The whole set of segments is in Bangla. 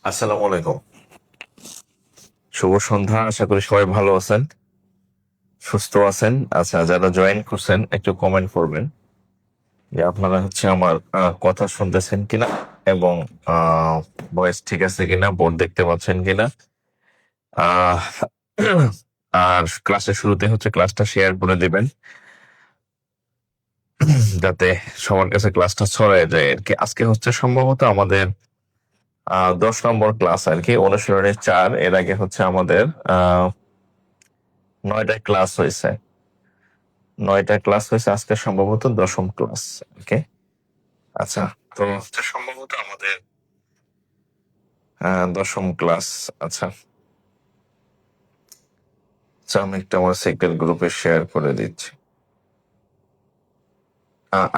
আসসালামু আলাইকুম। শুভ সন্ধ্যা। আশা করি সবাই ভালো আছেন, সুস্থ আছেন। আচ্ছা, যারা জয়েন করছেন একটু কমেন্ট করবেন যে আপনারা আমার কথা শুনতেছেন কিনা, এবং ভয়েস ঠিক আছে কিনা, বোর্ড দেখতে পাচ্ছেন কিনা। আহ, আর ক্লাসের শুরুতে ক্লাসটা শেয়ার করে দিবেন, যাতে সবার কাছে ক্লাসটা ছড়ায় যায় আর কি। আজকে সম্ভবত আমাদের 10 নম্বর ক্লাস আর কি, অনুশীলনের 4। এর আগে আমাদের 9টা ক্লাস হয়েছে। 9টা ক্লাস হয়েছে, আজকে সম্ভবত 10ম ক্লাস। ওকে, আচ্ছা। তো সম্ভবত আমাদের 10ম ক্লাস। আচ্ছা আচ্ছা, আমি একটা আমার সিক্রেট গ্রুপে শেয়ার করে দিচ্ছি।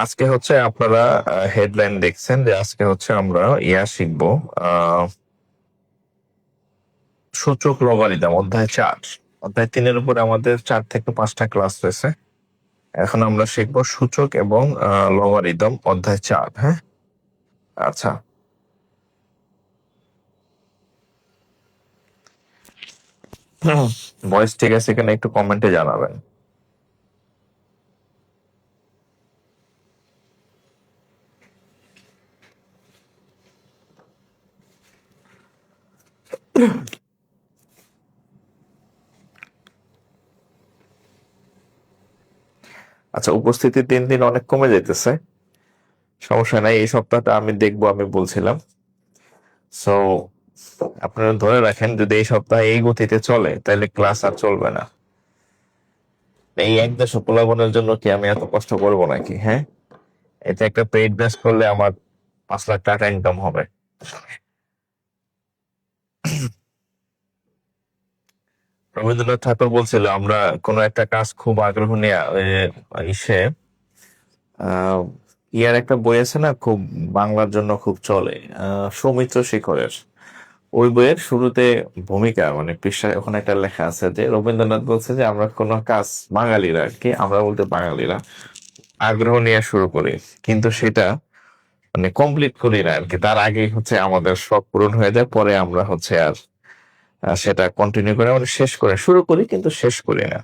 আজকে আপনারা হেডলাইন দেখছেন যে আজকে আমরা শিখবো সূচক লগারিদম অধ্যায় 4। অধ্যায় 3-এর উপরে আমাদের 4 থেকে 5টা ক্লাস রয়েছে। এখন আমরা শিখবো সূচক এবং লগারিদম অধ্যায় 4। হ্যাঁ, আচ্ছা। ভয়েস ঠিক আছে কিনা একটু কমেন্টে জানাবেন। আচ্ছা, উপস্থিতি দিন দিন অনেক কমে যাইতেছে। সমস্যা নাই, এই সপ্তাহটা আমি দেখবো, আমি বলছিলাম। সো আপনারা ধরে রাখেন, যদি এই সপ্তাহে এই গতিতে চলে তাহলে ক্লাস আর চলবে না। এই এক দেশ পোলাপনের জন্য কি আমি এত কষ্ট করবো নাকি? হ্যাঁ, এটা একটা পেইড ব্যাচ করলে আমার 5 লাখ টাকা ইনকাম হবে। রবীন্দ্রনাথ ঠাকুর বলছিল, আমরা কোনো একটা কাজ খুব আগ্রহ নিয়ে ইসে আহ ইয়ার একটা বই আছে না, খুব বাংলার জন্য খুব চলে, সৌমিত্র শেখরের। ওই বইয়ের শুরুতে ভূমিকা মানে পৃষ্ঠায় ওখানে একটা লেখা আছে যে রবীন্দ্রনাথ বলছে যে আমরা কোনো কাজ, বাঙালিরা আর কি, আমরা বলতে বাঙালিরা আগ্রহ নিয়ে শুরু করি, কিন্তু সেটা মানে কমপ্লিট করি না আর কি। তার আগেই আমাদের শখ পূরণ হয়ে যায়, পরে আমরা আর সেটা কন্টিনিউ করে আমরা শেষ করে শুরু করি কিন্তু শেষ করি না।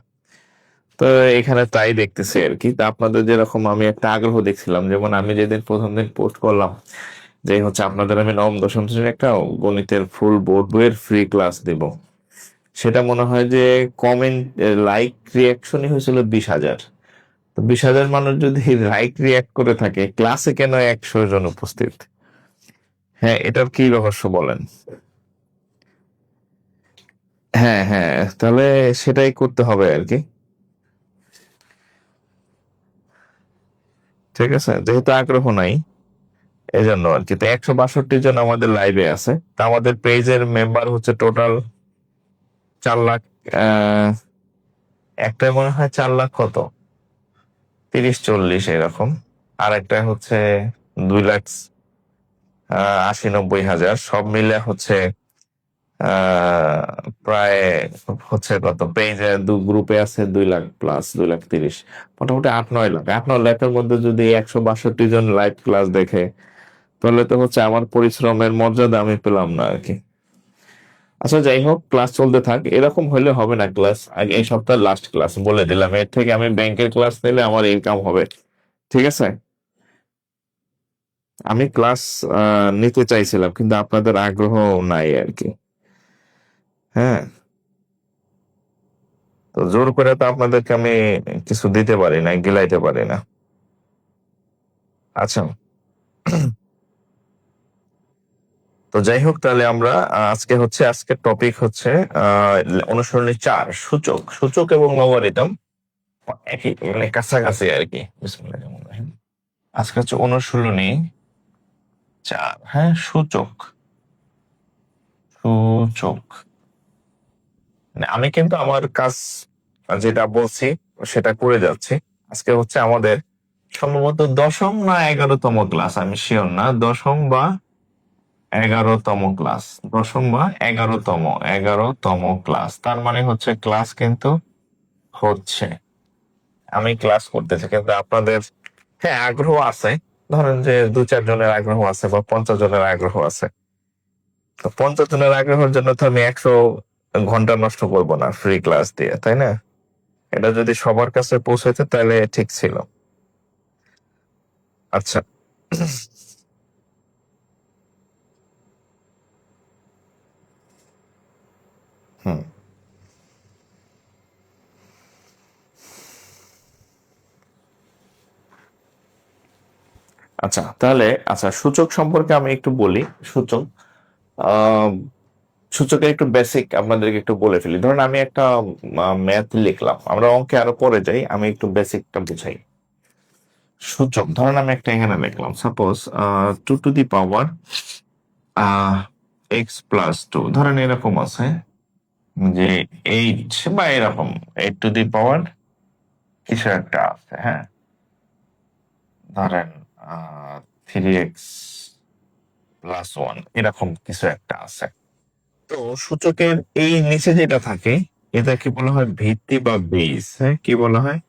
তো এখানে তাই দেখতেছি আর কি। তা আপনাদের যেরকম আমি একটা আগ্রহ দেখছিলাম, যেমন আমি যেদিন প্রথম দিন পোস্ট করলাম যে আপনাদের আমি নবম দশম শ্রেণীর একটা গণিতের ফুল বোর্ড বইয়ের ফ্রি ক্লাস দিব, সেটা মনে হয় যে কমেন্ট, লাইক, রিয়াকশনই হয়েছিল 20,000। তো 20,000 মানুষ যদি লাইক রিয়াক্ট করে থাকে, ক্লাসে কেন 100 জন উপস্থিত? হ্যাঁ, এটার কি রহস্য বলেন? হ্যাঁ হ্যাঁ, তাহলে সেটাই করতে হবে আর কি। ঠিক আছে, যেহেতু আগ্রহ নাই এই জন্য আর কি। তো 162 জন আমাদের লাইভে আছে। তা আমাদের পেজের মেম্বার টোটাল 4 লাখ। আহ একটাই মনে হয় 4 লাখ কত, 30-40 এরকম। আর একটা 2,80,90,000, সব মিলে আহ প্রায় কত, পেজে গ্রুপে আছে 2 লাখ প্লাস, 2,30,000, মোটামুটি 8-9 লাখ। 8-9 লাখের মধ্যে যদি 162 জন লাইভ ক্লাস দেখে, তাহলে তো আমার পরিশ্রমের মর্যাদা আমি পেলাম না আর কি। আচ্ছা, যাই হোক, ক্লাস চলতে থাক। এরকম হলে হবে না। ক্লাস আগে এই সপ্তাহের লাস্ট ক্লাস বলে দিলাম, এর থেকে আমি ব্যাংকের ক্লাস নিলে আমার ইনকাম হবে। ঠিক আছে, আমি ক্লাস নিতে চাইছিলাম কিন্তু আপনাদের আগ্রহ নাই আর কি। হ্যাঁ, তো জোর করে তো আপনাদেরকে আমি কিছু দিতে পারি না, গিলাইতে পারি না। আচ্ছা, তো যাই হোক, তাহলে আমরা আজকের টপিক আহ অনুসরণী 4, সূচক। সূচক এবং লগারিদম একই, মানে কাছাকাছি আর কি। বিসমিল্লাহির রহমানির রহিম। আজকে অনুশীলনী 4। হ্যাঁ, সূচক। সূচক মানে আমি কিন্তু আমার কাজ যেটা বলছি সেটা করে যাচ্ছি। আজকে আমাদের সম্ভবত 10ম না 11তম ক্লাস, আমি শিওর না, 10ম বা 11তম ক্লাস। 10ম বা 11তম ক্লাস, তার মানে ক্লাস কিন্তু হচ্ছে, আমি ক্লাস করতেছি কিন্তু আপনাদের, হ্যাঁ, আগ্রহ আছে। ধরেন যে 2-4 জনের আগ্রহ আছে বা 50 জনের আগ্রহ আছে, তো 50 জনের আগ্রহের জন্য তো আমি 100 ঘন্টা নষ্ট করব না ফ্রি ক্লাস দিয়ে, তাই না? এটা যদি সবার কাছে পৌঁছাইতে তাহলে ঠিক ছিল। আচ্ছা। হুম। আচ্ছা, তাহলে আচ্ছা সূচক সম্পর্কে আমি একটু বলি। সূচক আহ, সূচকের একটু বেসিক আপনাদেরকে একটু বলে ফেলি। ধরুন আমি একটা ম্যাথ লিখলাম, আমরা অঙ্কে আরো পরে যাই, আমি একটু বেসিকটা বুঝাই। সূচক ধরেন আমি একটা এখানে লিখলাম, suppose 2 to the power x+2, ধরেন এরকম আছে যে 8 বা এরকম 8 টু দি পাওয়ার কিছু একটা আছে, হ্যাঁ, ধরেন 3x+1 এরকম কিছু একটা আছে। তো সূচকের এই নিচে যেটা থাকে এটাকে বলা হয় ভিত্তি বা বেস। হ্যাঁ, কি বলা হয়?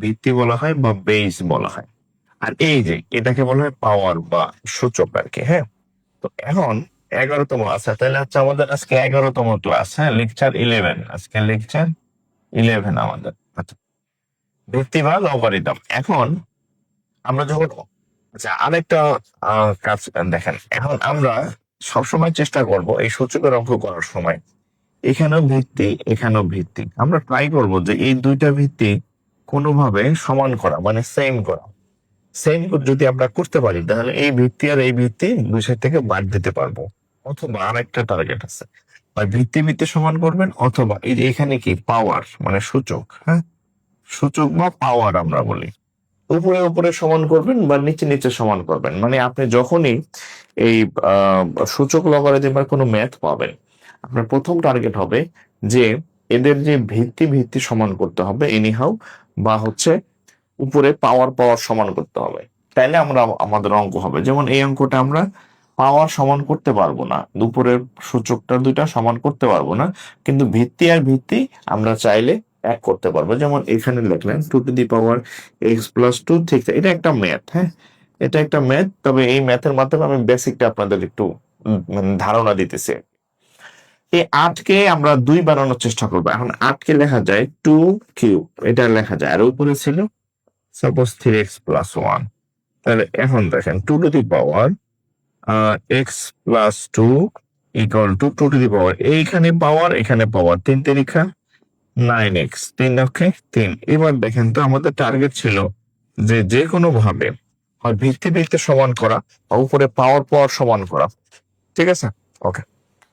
ভিত্তি বলা হয় বা বেস বলা হয়। আর এই যে এটাকে বলা হয় পাওয়ার বা সূচক আর কি। হ্যাঁ, তো এখন 11তম, আচ্ছা তাহলে হচ্ছে আমাদের আজকে 11তম ক্লাস, হ্যাঁ, লেকচার 11, আজকে লেকচার 11 আমাদের। আচ্ছা, ভিত্তি বা লগারিদম। এখন আমরা যখন, আচ্ছা আরেকটা কাজ দেখেন, এখন আমরা সবসময় চেষ্টা করব এই সূচকের অঙ্ক করার সময় এখানেও ভিত্তি এখানেও ভিত্তি, আমরা ট্রাই করব যে এই দুইটা ভিত্তি কোনোভাবে সমান করা, মানে সেম করা। সেম যদি আমরা করতে পারি তাহলে এই ভিত্তি আর এই ভিত্তি দুই সাইড থেকে বাদ দিতে পারবো। অথবা আরেকটা টার্গেট আছে, হয় ভিত্তি ভিত্তি সমান করবেন, অথবা এই যে এখানে কি পাওয়ার মানে সূচক, হ্যাঁ, সূচক বা পাওয়ার আমরা বলি, উপরে উপরে সমান করবেন বা নিচে নিচে সমান করবেন। মানে আপনি যখনই এই আহ, সূচক লগারিদম বা কোনো ম্যাথ পাবেন, আপনার প্রথম টার্গেট হবে যে এদের যে ভিত্তি ভিত্তি সমান করতে হবে এনিহাউ, বা হচ্ছে উপরে পাওয়ার পাওয়ার সমান করতে হবে। তাইলে আমরা আমাদের অঙ্ক হবে। যেমন এই অঙ্কটা আমরা পাওয়ার সমান করতে পারবো না, দুপুরের সূচকটা দুইটা সমান করতে পারবো না, কিন্তু ভিত্তি আর ভিত্তি আমরা চাইলে এক করতে পারবো। যেমন এখানে লিখলেন 2 টু দি পাওয়ার x+2, ঠিক আছে, এটা একটা ম্যাথ, হ্যাঁ, এটা একটা ম্যাথ। তবে এই ম্যাথের মাধ্যমে আমি বেসিকটা আপনাদের একটু মানে ধারণা দিতেছি। এই 8কে আমরা 2 বানানোর চেষ্টা করবো। এখন 8কে লেখা যায় 2 কিউব, এটা লেখা যায়, আর উপরে ছিল সাপোজ 3x+1। তাহলে এখন দেখেন 2 to the power x+2 equal to 2 to the power, এইখানে পাওয়ার এখানে পাওয়ার, 3 তিরিখা 9x, 3 এবার দেখেন তো আমাদের টার্গেট ছিল যে যে কোনো ভাবে হয় ভিত্তি ভিত্তি সমান করা বা উপরে পাওয়ার পাওয়ার সমান করা। ঠিক আছে, ওকে।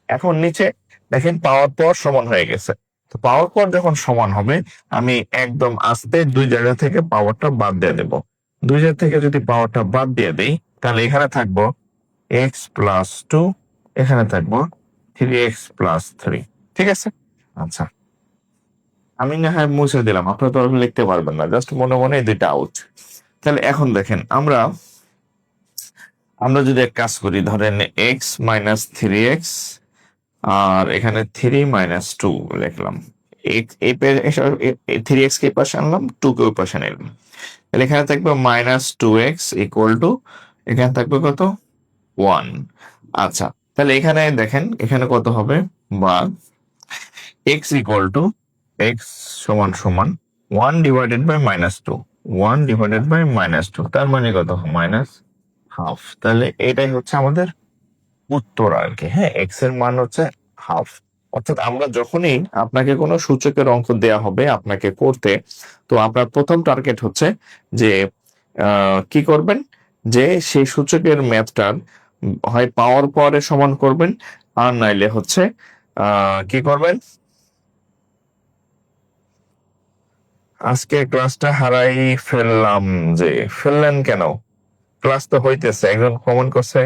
এখন নিচে দেখেন পাওয়ার পাওয়ার সমান হয়ে গেছে। তো পাওয়ার পাওয়ার যখন সমান হবে আমি একদম আস্তে দুই জায়গা থেকে পাওয়ারটা বাদ দিয়ে দেব। দুই জায়গা থেকে যদি পাওয়ারটা বাদ দিয়ে দেই তাহলে এখানে থাকবো x+2, এখানে থাকবো 3x+3। ঠিক আছে, আচ্ছা আমি না হয় মুছে দিলাম, আপনারা তো আর লিখতে পারবেন না, জাস্ট মনে মনে এই দুইটা আউট। তাহলে এখন দেখেন আমরা আমরা যদি এক কাজ করি, ধরেন x-3x, আর এখানে 3-2 লিখলাম। থ্রি এক্স কে পাশে আনলাম, 2 কে ওই পাশে নিলাম। তাহলে এখানে থাকবে -2x ইকুয়াল টু, এখানে থাকবে কত, 1। আচ্ছা, তাহলে এখানে দেখেন এখানে কত হবে, বা x সমান সমান 1/-2, 1/-2, তার মানে কত, -হাফ। তাহলে এটাই হচ্ছে আমাদের উত্তর আর কি। হ্যাঁ, এক্স এর মান হচ্ছে হাফ। অর্থাৎ আমরা যখনই আপনাকে কোনো সূচকের অঙ্ক দেয়া হবে আপনাকে করতে, তো আপনার প্রথম টার্গেট হচ্ছে যে কি করবেন, যে সেই সূচকের ম্যাথটার হয় পাওয়ার পাওয়ারে সমান করবেন, আর নাইলে হচ্ছে কি করবেন, আজকে ক্লাসটা হারাই ফেললাম। যে ফেললেন কেন? ক্লাস তো হইতেছে, একজন কমেন্ট করছে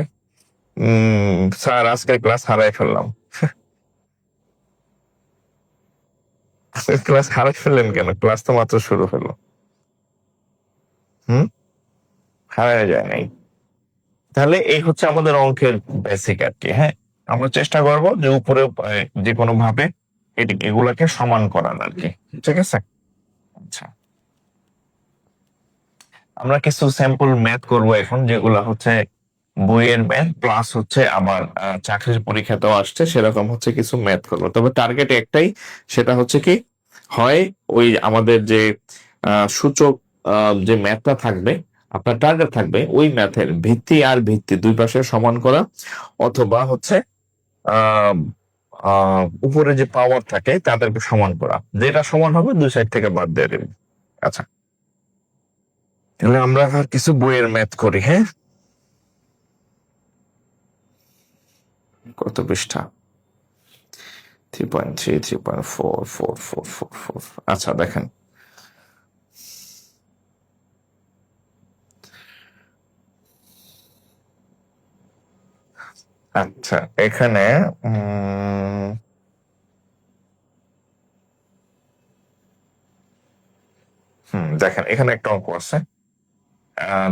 স্যার আজকে ক্লাস হারাই ফেললাম। ক্লাস হারাই ফেললেন কেন? ক্লাস তো মাত্র শুরু হলো। হুম, হারায় যায় নাই। তাহলে এই হচ্ছে আমাদের অঙ্কের বেসিক আর কি। হ্যাঁ, আমরা চেষ্টা করব যে উপরে যে কোনো ভাবে এগুলাকে সমান করার আর কি। ঠিক আছে, আচ্ছা আমরা কিছু স্যাম্পল ম্যাথ করব এখন, যেগুলো হচ্ছে বইয়ের ম্যাথ প্লাস হচ্ছে আমার চাকরির পরীক্ষাতেও আসছে সেরকম হচ্ছে কিছু ম্যাথ করবো, তবে টার্গেট একটাই, সেটা হচ্ছে কি, হয় ওই আমাদের যে সূচক যে ম্যাথটা থাকবে, আপনার টার্গেট থাকবে ওই ম্যাথের ভিত্তি আর ভিত্তি দুই পাশে সমান করা, অথবা হচ্ছে আহ উপরে যে পাওয়ার থাকে তাদেরকে সমান করা, যেটা সমান হবে দুই সাইড থেকে বাদ দিয়ে দেবে। আচ্ছা, তাহলে আমরা আর কিছু বইয়ের ম্যাথ করি। হ্যাঁ, কত পৃষ্ঠা? 3.3, 3.4, 4. আচ্ছা দেখেন, আচ্ছা এখানে দেখেন এখানে একটা অঙ্ক আছে,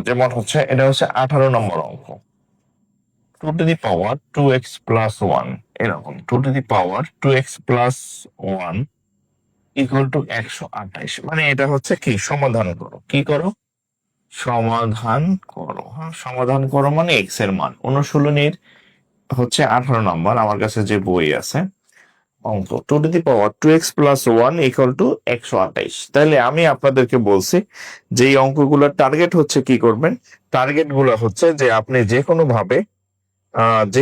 যেমন হচ্ছে এটা হচ্ছে 18 নম্বর অঙ্ক। 2 to the power 2x+1, এরকম 2 to the power 2x+1 equal to 128। মানে এটা হচ্ছে কি, সমাধান করো, কি করো, সমাধান করো। হ্যাঁ, সমাধান করো মানে এক্স এর মান অনুশীলনীর হচ্ছে 18 নম্বর আমার কাছে যে বই আছে অঙ্ক, 2 to the power 2x+1 equal to 128। তাহলে আমি আপনাদেরকে বলছি যে এই অঙ্কগুলোর টার্গেট হচ্ছে কি করবেন, টার্গেট গুলো হচ্ছে যে আপনি যে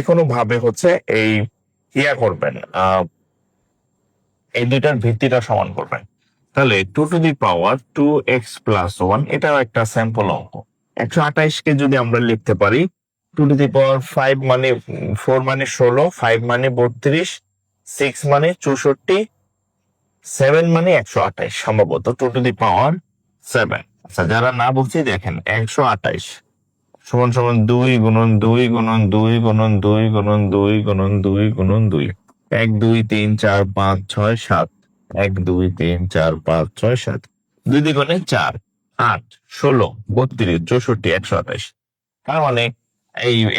কোনো ভাবে হচ্ছে এই করবেন, এই দুইটার ভিত্তিটা সমান করবেন। তাহলে 2 to the power 2x+1 এটাও একটা স্যাম্পল অঙ্ক। 128কে যদি আমরা লিখতে পারি 2 to the power 5 মানে 4 মানে 16, 5 মানে 32, 6 মানে 64, 7 মানে 128, সম্ভবত 2 to the power 7। আচ্ছা, যারা না বুঝছি দেখেন, 128 সমান সমান 2 গুণন 2 গুণন 2 গুণন 2 গুণন 2 গুণন 2 1 2 3 4 5 6 7, 1 2 3 4 5 6 7, 2 দ্বিগুণে 4, 8, 16, 32, 64, 128। তার মানে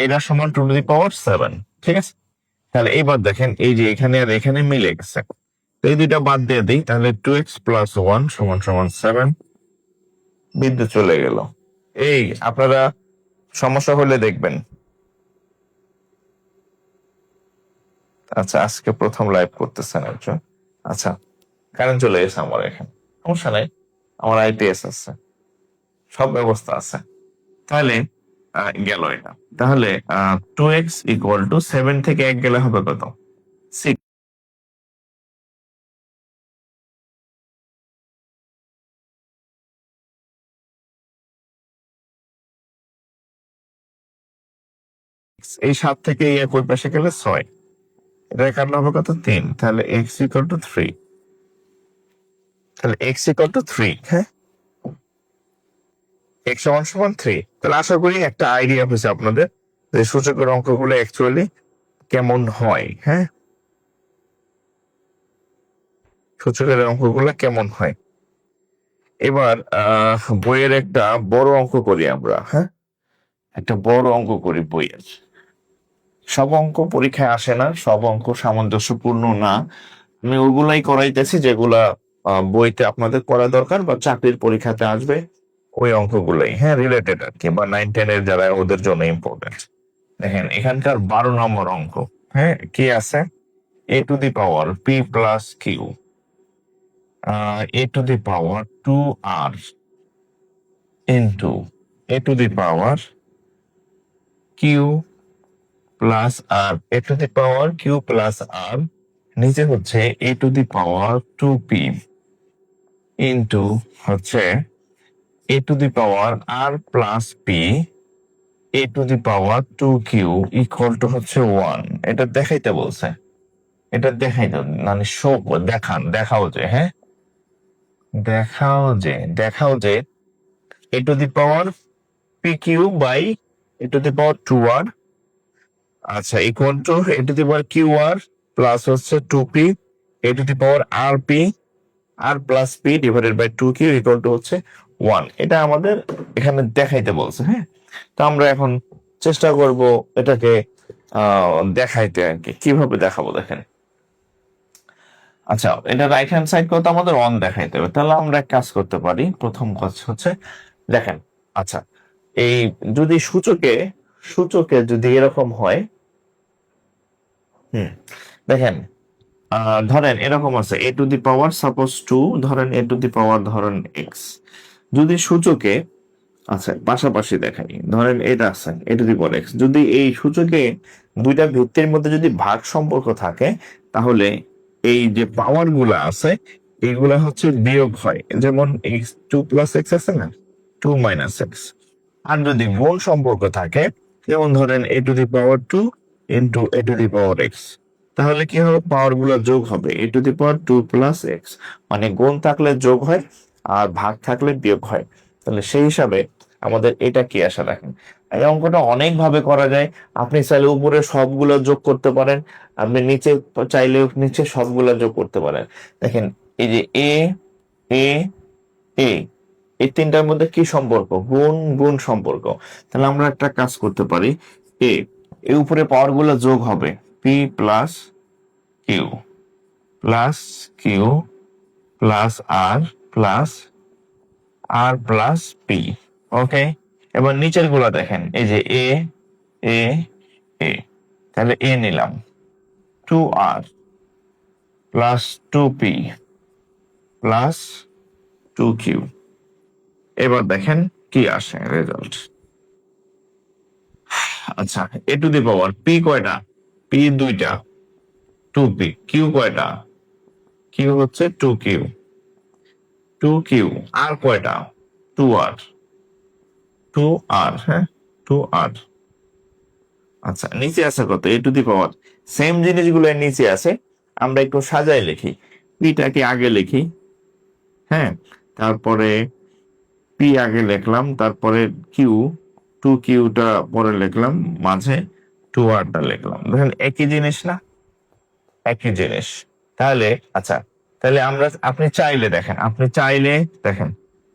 এটা সমান 2 to the power 7। ঠিক আছে, তাহলে এইবার দেখেন এই যে এখানে আর এখানে মিলে গেছে, তো এই দুইটা বাদ দিয়ে দিই, তাহলে 2x+1 সমান সমান 7, বিদ্যুৎ চলে গেল। এই আপনারা সমস্যা হলে দেখবেন। আচ্ছা, আজকে প্রথম লাইভ করতেছেন একজন। আচ্ছা, কারেন্ট চলে গেছে আমার এখানে, সমস্যা নাই, আমার আইপিএস আছে, সব ব্যবস্থা আছে। তাহলে গেল এটা, তাহলে 2x=7 থেকে 1 গেলে হবে কত, 6। এই 7 থেকে এই একই পাশে গেলে 6, এটা কাটলে হবে কত, 3। তাহলে x=3, তাহলে x=3। হ্যাঁ, x সমান সমান 3। তাহলে আশা করি একটা আইডিয়া হয়েছে আপনাদের যে সূচকের অঙ্কগুলো অ্যাকচুয়ালি কেমন হয়। হ্যাঁ, সূচকের অঙ্কগুলো কেমন হয়। এবার বইয়ের একটা বড় অঙ্ক করি আমরা। হ্যাঁ, একটা বড় অঙ্ক করি বইয়ের। সব অঙ্ক পরীক্ষায় আসে না, সব অঙ্ক সামঞ্জস্যপূর্ণ না, আমি ওগুলাই করাইতেছি যেগুলা বইতে আপনাদের পড়া দরকার বা চাকরির পরীক্ষাতে আসবে, ওই অঙ্কগুলাই। হ্যাঁ, রিলেটেড আর কি, বা 9 10-এর যারা ওদের জন্য ইম্পর্টেন্ট। দেখেন এখানকার 12 নম্বর অঙ্ক। হ্যাঁ, কি আছে, a to the power p+q, a to the power 2r into a to the power q+r, নিচে হচ্ছে a to the power 2p into হচ্ছে a to the power r+p a to the power 2q equal to হচ্ছে 1। এটা দেখাইতে বলছে, এটা দেখাইতে মানে শো, দেখাও যে, হ্যাঁ, দেখাও যে a to the power pq by a to the power 2r, আচ্ছা, equal to a to the power qr plus হচ্ছে 2p a to the power rp r+p divided by 2q equal to হচ্ছে 1। এটা আমাদের এখানে দেখাইতে বলছে। হ্যাঁ, তো আমরা এখন চেষ্টা করব এটাকে দেখাইতে আর কি। কিভাবে দেখাবো দেখেন, আচ্ছা এটা রাইট হ্যান্ড সাইড করতে আমাদের অন দেখাইতে হবে, তাহলে আমরা এক কাজ করতে পারি। প্রথম কাজ হচ্ছে দেখেন, আচ্ছা এই যদি সূচকে সূচকে যদি এরকম হয়, দেখেন ধরেন এরকম আছে A to the power suppose two, ধরেন এ টু দি পাওয়ার ধরেন এক্স, যদি সূচকে আচ্ছা পাশাপাশি দেখাই, ধরেন এটা আছে A to the power x, যদি এই সূচকে দুইটা ভিত্তির মধ্যে যদি ভাগ সম্পর্ক থাকে, তাহলে এই যে পাওয়ার গুলা আছে এগুলা হচ্ছে বিয়োগ হয়, যেমন এক্স টু প্লাস এক্স আছে না, টু মাইনাস এক্স। আর যদি গুণ সম্পর্ক থাকে, যেমন ধরেন A to the power two into A to the power X, তাহলে কি হবে, পাওয়ার গুলো যোগ হবে, A to the power two plus X, মানে গুণ থাকলে যোগ হয় আর ভাগ থাকলে বিয়োগ হয়। তাহলে সেই হিসাবে আমাদের এটা কি আসা রাখেন, এই অঙ্কটা অনেক ভাবে করা যায়। আপনি চাইলে উপরে সবগুলো যোগ করতে পারেন, আপনি নিচে চাইলে নিচে সবগুলো যোগ করতে পারেন। দেখেন এই যে এ এ এ এই তিনটার মধ্যে কি সম্পর্ক, গুণ গুণ সম্পর্ক। তাহলে আমরা একটা কাজ করতে পারি, এ এর উপরে পাওয়ার গুলো যোগ হবে, P plus Q plus Q plus R plus R plus P. Okay, এবার নিচের গুলা দেখেন, এই যে এ এ এ, তাহলে এ নিলাম, two R plus two P plus two Q. এবার দেখেন কি আসে রেজাল্ট। আচ্ছা, A to the power P কয়টা, পি দুইটা, টু পি, কিউ কয়টা, কিউ হচ্ছে two Q, two Q, R কয়টা, টু আর, টু আর, হ্যাঁ টু আর। আচ্ছা নিচে আছে কত, এ টু দি পাওয়ার, সেম জিনিসগুলো এর নিচে আছে, আমরা একটু সাজায় লিখি, পিটাকে আগে লিখি, হ্যাঁ, তারপরে পি আগে লিখলাম, তারপরে কিউ, টু কিউটা পরে লিখলাম, মাঝে টু আরটা লিখলাম, দেখেন একই জিনিস না, একই জিনিস। তাহলে আচ্ছা, তাহলে আমরা আপনি চাইলে দেখেন, আপনি চাইলে দেখেন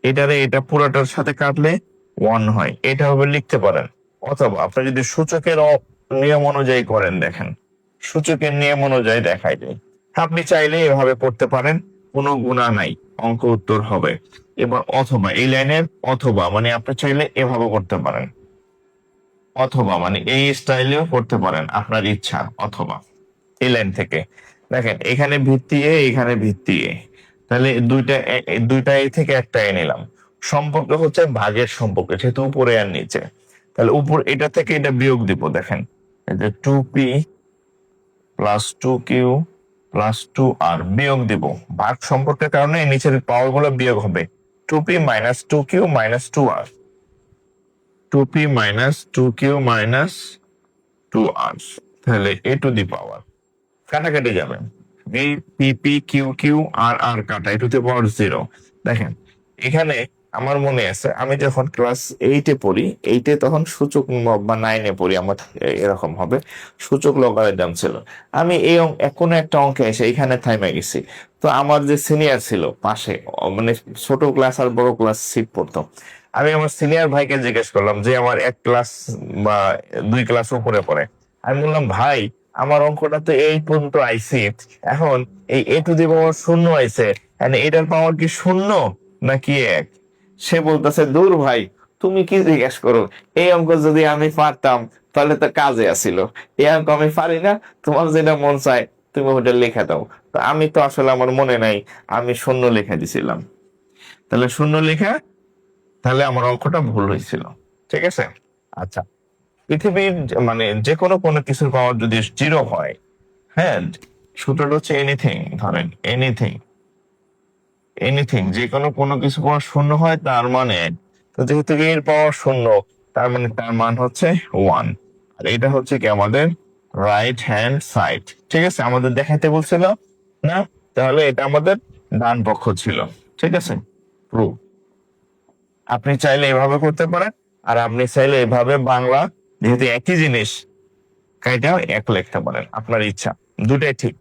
এটারে এটা পুরোটার সাথে কাটলে ওয়ান হয়, এটা হবে লিখতে পারেন। অথবা আপনি যদি সূচকের নিয়ম অনুযায়ী করেন, দেখেন সূচকের নিয়ম অনুযায়ী দেখাই যায়, আপনি চাইলে এভাবে করতে পারেন, কোনো গুণা নাই, অঙ্ক উত্তর হবে। এবার অথবা এই লাইনের অথবা মানে আপনি চাইলে এভাবে করতে পারেন, অথবা মানে এই স্টাইলেও করতে পারেন, আপনার ইচ্ছা। অথবা এই লাইন থেকে দেখেন এখানে ভিত্তি এ, এখানে ভিত্তি এ, তাহলে দুইটা এ থেকে একটা এ নিলাম, সম্পর্ক হচ্ছে ভাগের সম্পর্ক, যেহেতু উপরে আর নিচে, তাহলে উপর এটা থেকে এটা বিয়োগ দিব, দেখেন এই যে two P plus two Q plus two R বিয়োগ দিব, ভাগ সম্পর্কের কারণে এই নিচের পাওয়ার গুলো বিয়োগ হবে, two P minus two Q minus two R, two P minus two Q minus two R, তাহলে এ টু দি পাওয়ার কাটাকাটি যাবে, এই P P Q Q R R কাটা, A to the power zero. দেখেন এখানে আমার মনে আছে আমি যখন ক্লাস এইটে পড়ি, এইটে তখন সূচক বা নাইনে পড়ি আমার, এরকম হবে সূচক লগারিদম ছিল। আমি এই কোনো একটা অঙ্কে এসে এখানে থাইমা গেছি, তো আমার যে সিনিয়র ছিল পাশে, মানে ছোট ক্লাস আর বড় ক্লাস সিট পড়তো, আমি আমার সিনিয়র ভাইকে জিজ্ঞেস করলাম যে আমার এক ক্লাস বা দুই ক্লাস উপরে পড়ে, আমি বললাম ভাই আমার অঙ্কটা তো এই পর্যন্ত আইছে, এখন এই এ টু দি পাওয়ার শূন্য আইছে, এটার পাওয়ার কি শূন্য নাকি এক? সে বলতেছে দূর ভাই, তুমি কি জিজ্ঞেস করো, এই অঙ্ক যদি আমি পারতাম তাহলে তো কাজে আসিল, এই অঙ্ক আমি পারি না, তোমার যেটা মন চায় তুমি ওটা লিখে দাও। তো আমি তো আসলে আমার মনে নাই, আমি শূন্য লিখে দিছিলাম, তাহলে শূন্য লেখা, তাহলে আমার অঙ্কটা ভুল হয়েছিল, ঠিক আছে। আচ্ছা, পৃথিবীর মানে যে কোনো কোনো কিছুর পাওয়ার যদি জিরো হয়, হ্যাঁ, সূত্রটা হচ্ছে এনিথিং, ধরেন এনিথিং, এনিথিং যে কোনো কোনো কিছু পাওয়ার শূন্য হয় তার মানে, তো যেহেতু এর পাওয়ার শূন্য, তার মানে তার মান হচ্ছে ওয়ান, আর এটা হচ্ছে কি আমাদের রাইট হ্যান্ড সাইড, ঠিক আছে, আমাদের দেখাইতে বলছিল না, তাহলে এটা আমাদের ডান পক্ষ ছিল, ঠিক আছে, প্রুফ। আপনি চাইলে এভাবে করতে পারেন, আর আপনি চাইলে এভাবে বাংলা, যেহেতু একই জিনিস, কাইটা এক লিখতে পারেন, আপনার ইচ্ছা, দুটাই ঠিক,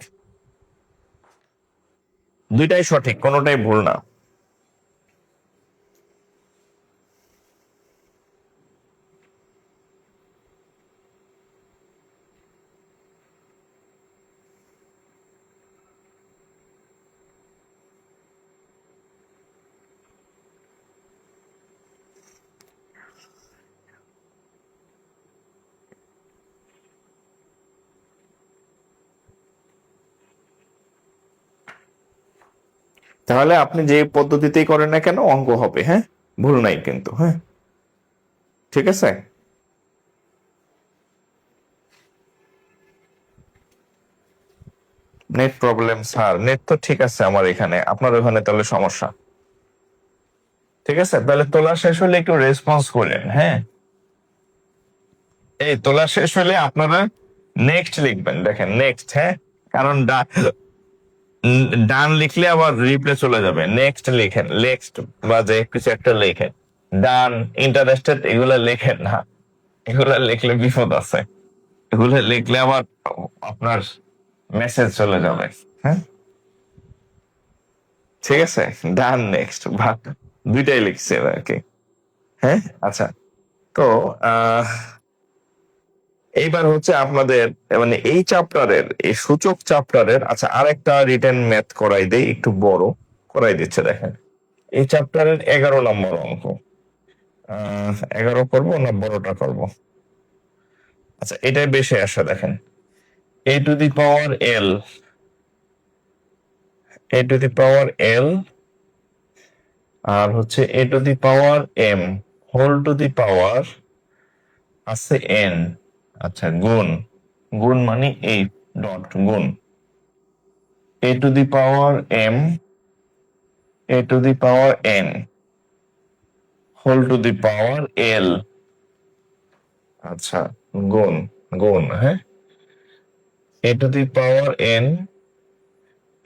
দুইটাই সঠিক, কোনোটাই ভুল না। তাহলে আপনি যে পদ্ধতিতেই করেন না কেন অঙ্ক হবে, হ্যাঁ, ভুল নাই কিন্তু, হ্যাঁ, ঠিক আছে। নেট প্রবলেম স্যার, নেট তো ঠিক আছে আমার এখানে, আপনার ওখানে তাহলে সমস্যা। ঠিক আছে, তাহলে তোলা শেষ হলে একটু রেসপন্স করেন, হ্যাঁ। এই তোলা শেষ হলে আপনারা নেক্সট লিখবেন, দেখেন নেক্সট, হ্যাঁ, কারণ ডান লিখলে আবার রিপ্লে চলে যাবে। নেক্সট লিখেন, নেক্সট বা যে কিছু একটা লেখেন, ডান, ইন্টারেস্টেড, এগুলা লেখেন না, এগুলা লিখলে বিপদ আছে, এগুলো লিখলে আবার আপনার মেসেজ চলে যাবে, হ্যাঁ, ঠিক আছে। ডান, নেক্সট বা দুইটাই লিখছে আর কি, হ্যাঁ। আচ্ছা, তো এইবার হচ্ছে আপনাদের মানে এই চ্যাপ্টারের, এই সূচক চ্যাপ্টারের, আচ্ছা আরেকটা রিটেন ম্যাথ করাই দেই, একটু বড় করাই দিচ্ছে, দেখেন এই চ্যাপ্টারের 11 নম্বর অঙ্ক। 11 করবো না বড়টা করব? আচ্ছা, এটাই বেশি আসে, দেখেন A to the power L, A to the power L, আর হচ্ছে A to the power M whole to the power আছে এন। আচ্ছা, গুণ, গুণ মানে এই ডট গুণ A to the power M, A to the power N whole to the power L. আচ্ছা, গুণ, গুণ, হ্যাঁ, A to the power N,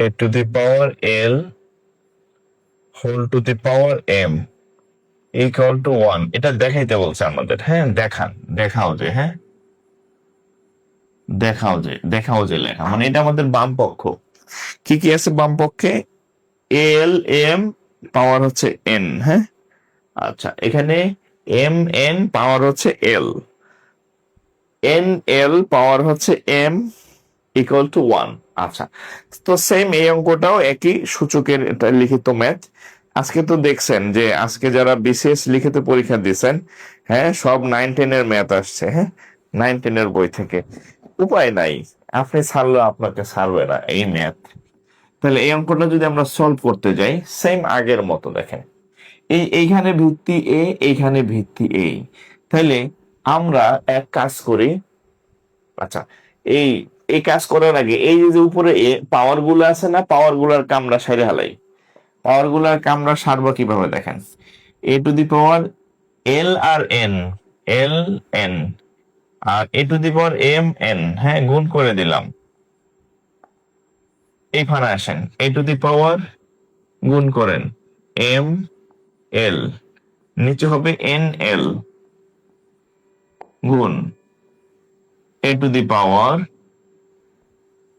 A to the power L whole to the power M equal to 1। এটা দেখাইতে বলছে আমাদের, হ্যাঁ, দেখান, দেখাও যে, হ্যাঁ, দেখাও যে, দেখাও যে লেখা, মানে এটা আমাদের বাম পক্ষ। কি কি আছে বাম পক্ষে? এল এম পাওয়ার হচ্ছে এন, হ্যাঁ। আচ্ছা, এখানে এম এন পাওয়ার হচ্ছে এল, এন এল পাওয়ার হচ্ছে এম ইকুয়াল টু 1। আচ্ছা, তো সেম এই অঙ্কটাও একই সূচকের এটা লিখিত ম্যাথ। আজকে তো দেখছেন যে আজকে যারা বিসিএস লিখিত পরীক্ষা দিচ্ছেন, হ্যাঁ, সব 9-10 এর ম্যাথ আসছে, হ্যাঁ, 9-10 এর বই থেকে। উপায় নাই, আপনি ছাড়লেও আপনাকে ছাড়বে না এই ম্যাথ। তাহলে এই অঙ্কটা যদি আমরা সলভ করতে যাই, সেম আগের মতো, দেখেন এইখানে ভিত্তি এ, এইখানে ভিত্তি এ, তাহলে আমরা এক কাজ করি। আচ্ছা, এই এই কাজ করার আগে এই যে উপরে পাওয়ার গুলো আছে না, পাওয়ার গুলার কামরা সাইরে হালাই। পাওয়ার গুলার কামরা সারবো কিভাবে, দেখেন A to the power L আর এন, এল এন আর A to the power M N, হ্যাঁ, গুণ করে দিলাম। এইখানে আসেন, এ টু দি পাওয়ার গুণ করেন এম এল, নিচে হবে এন এল গুণ A to the power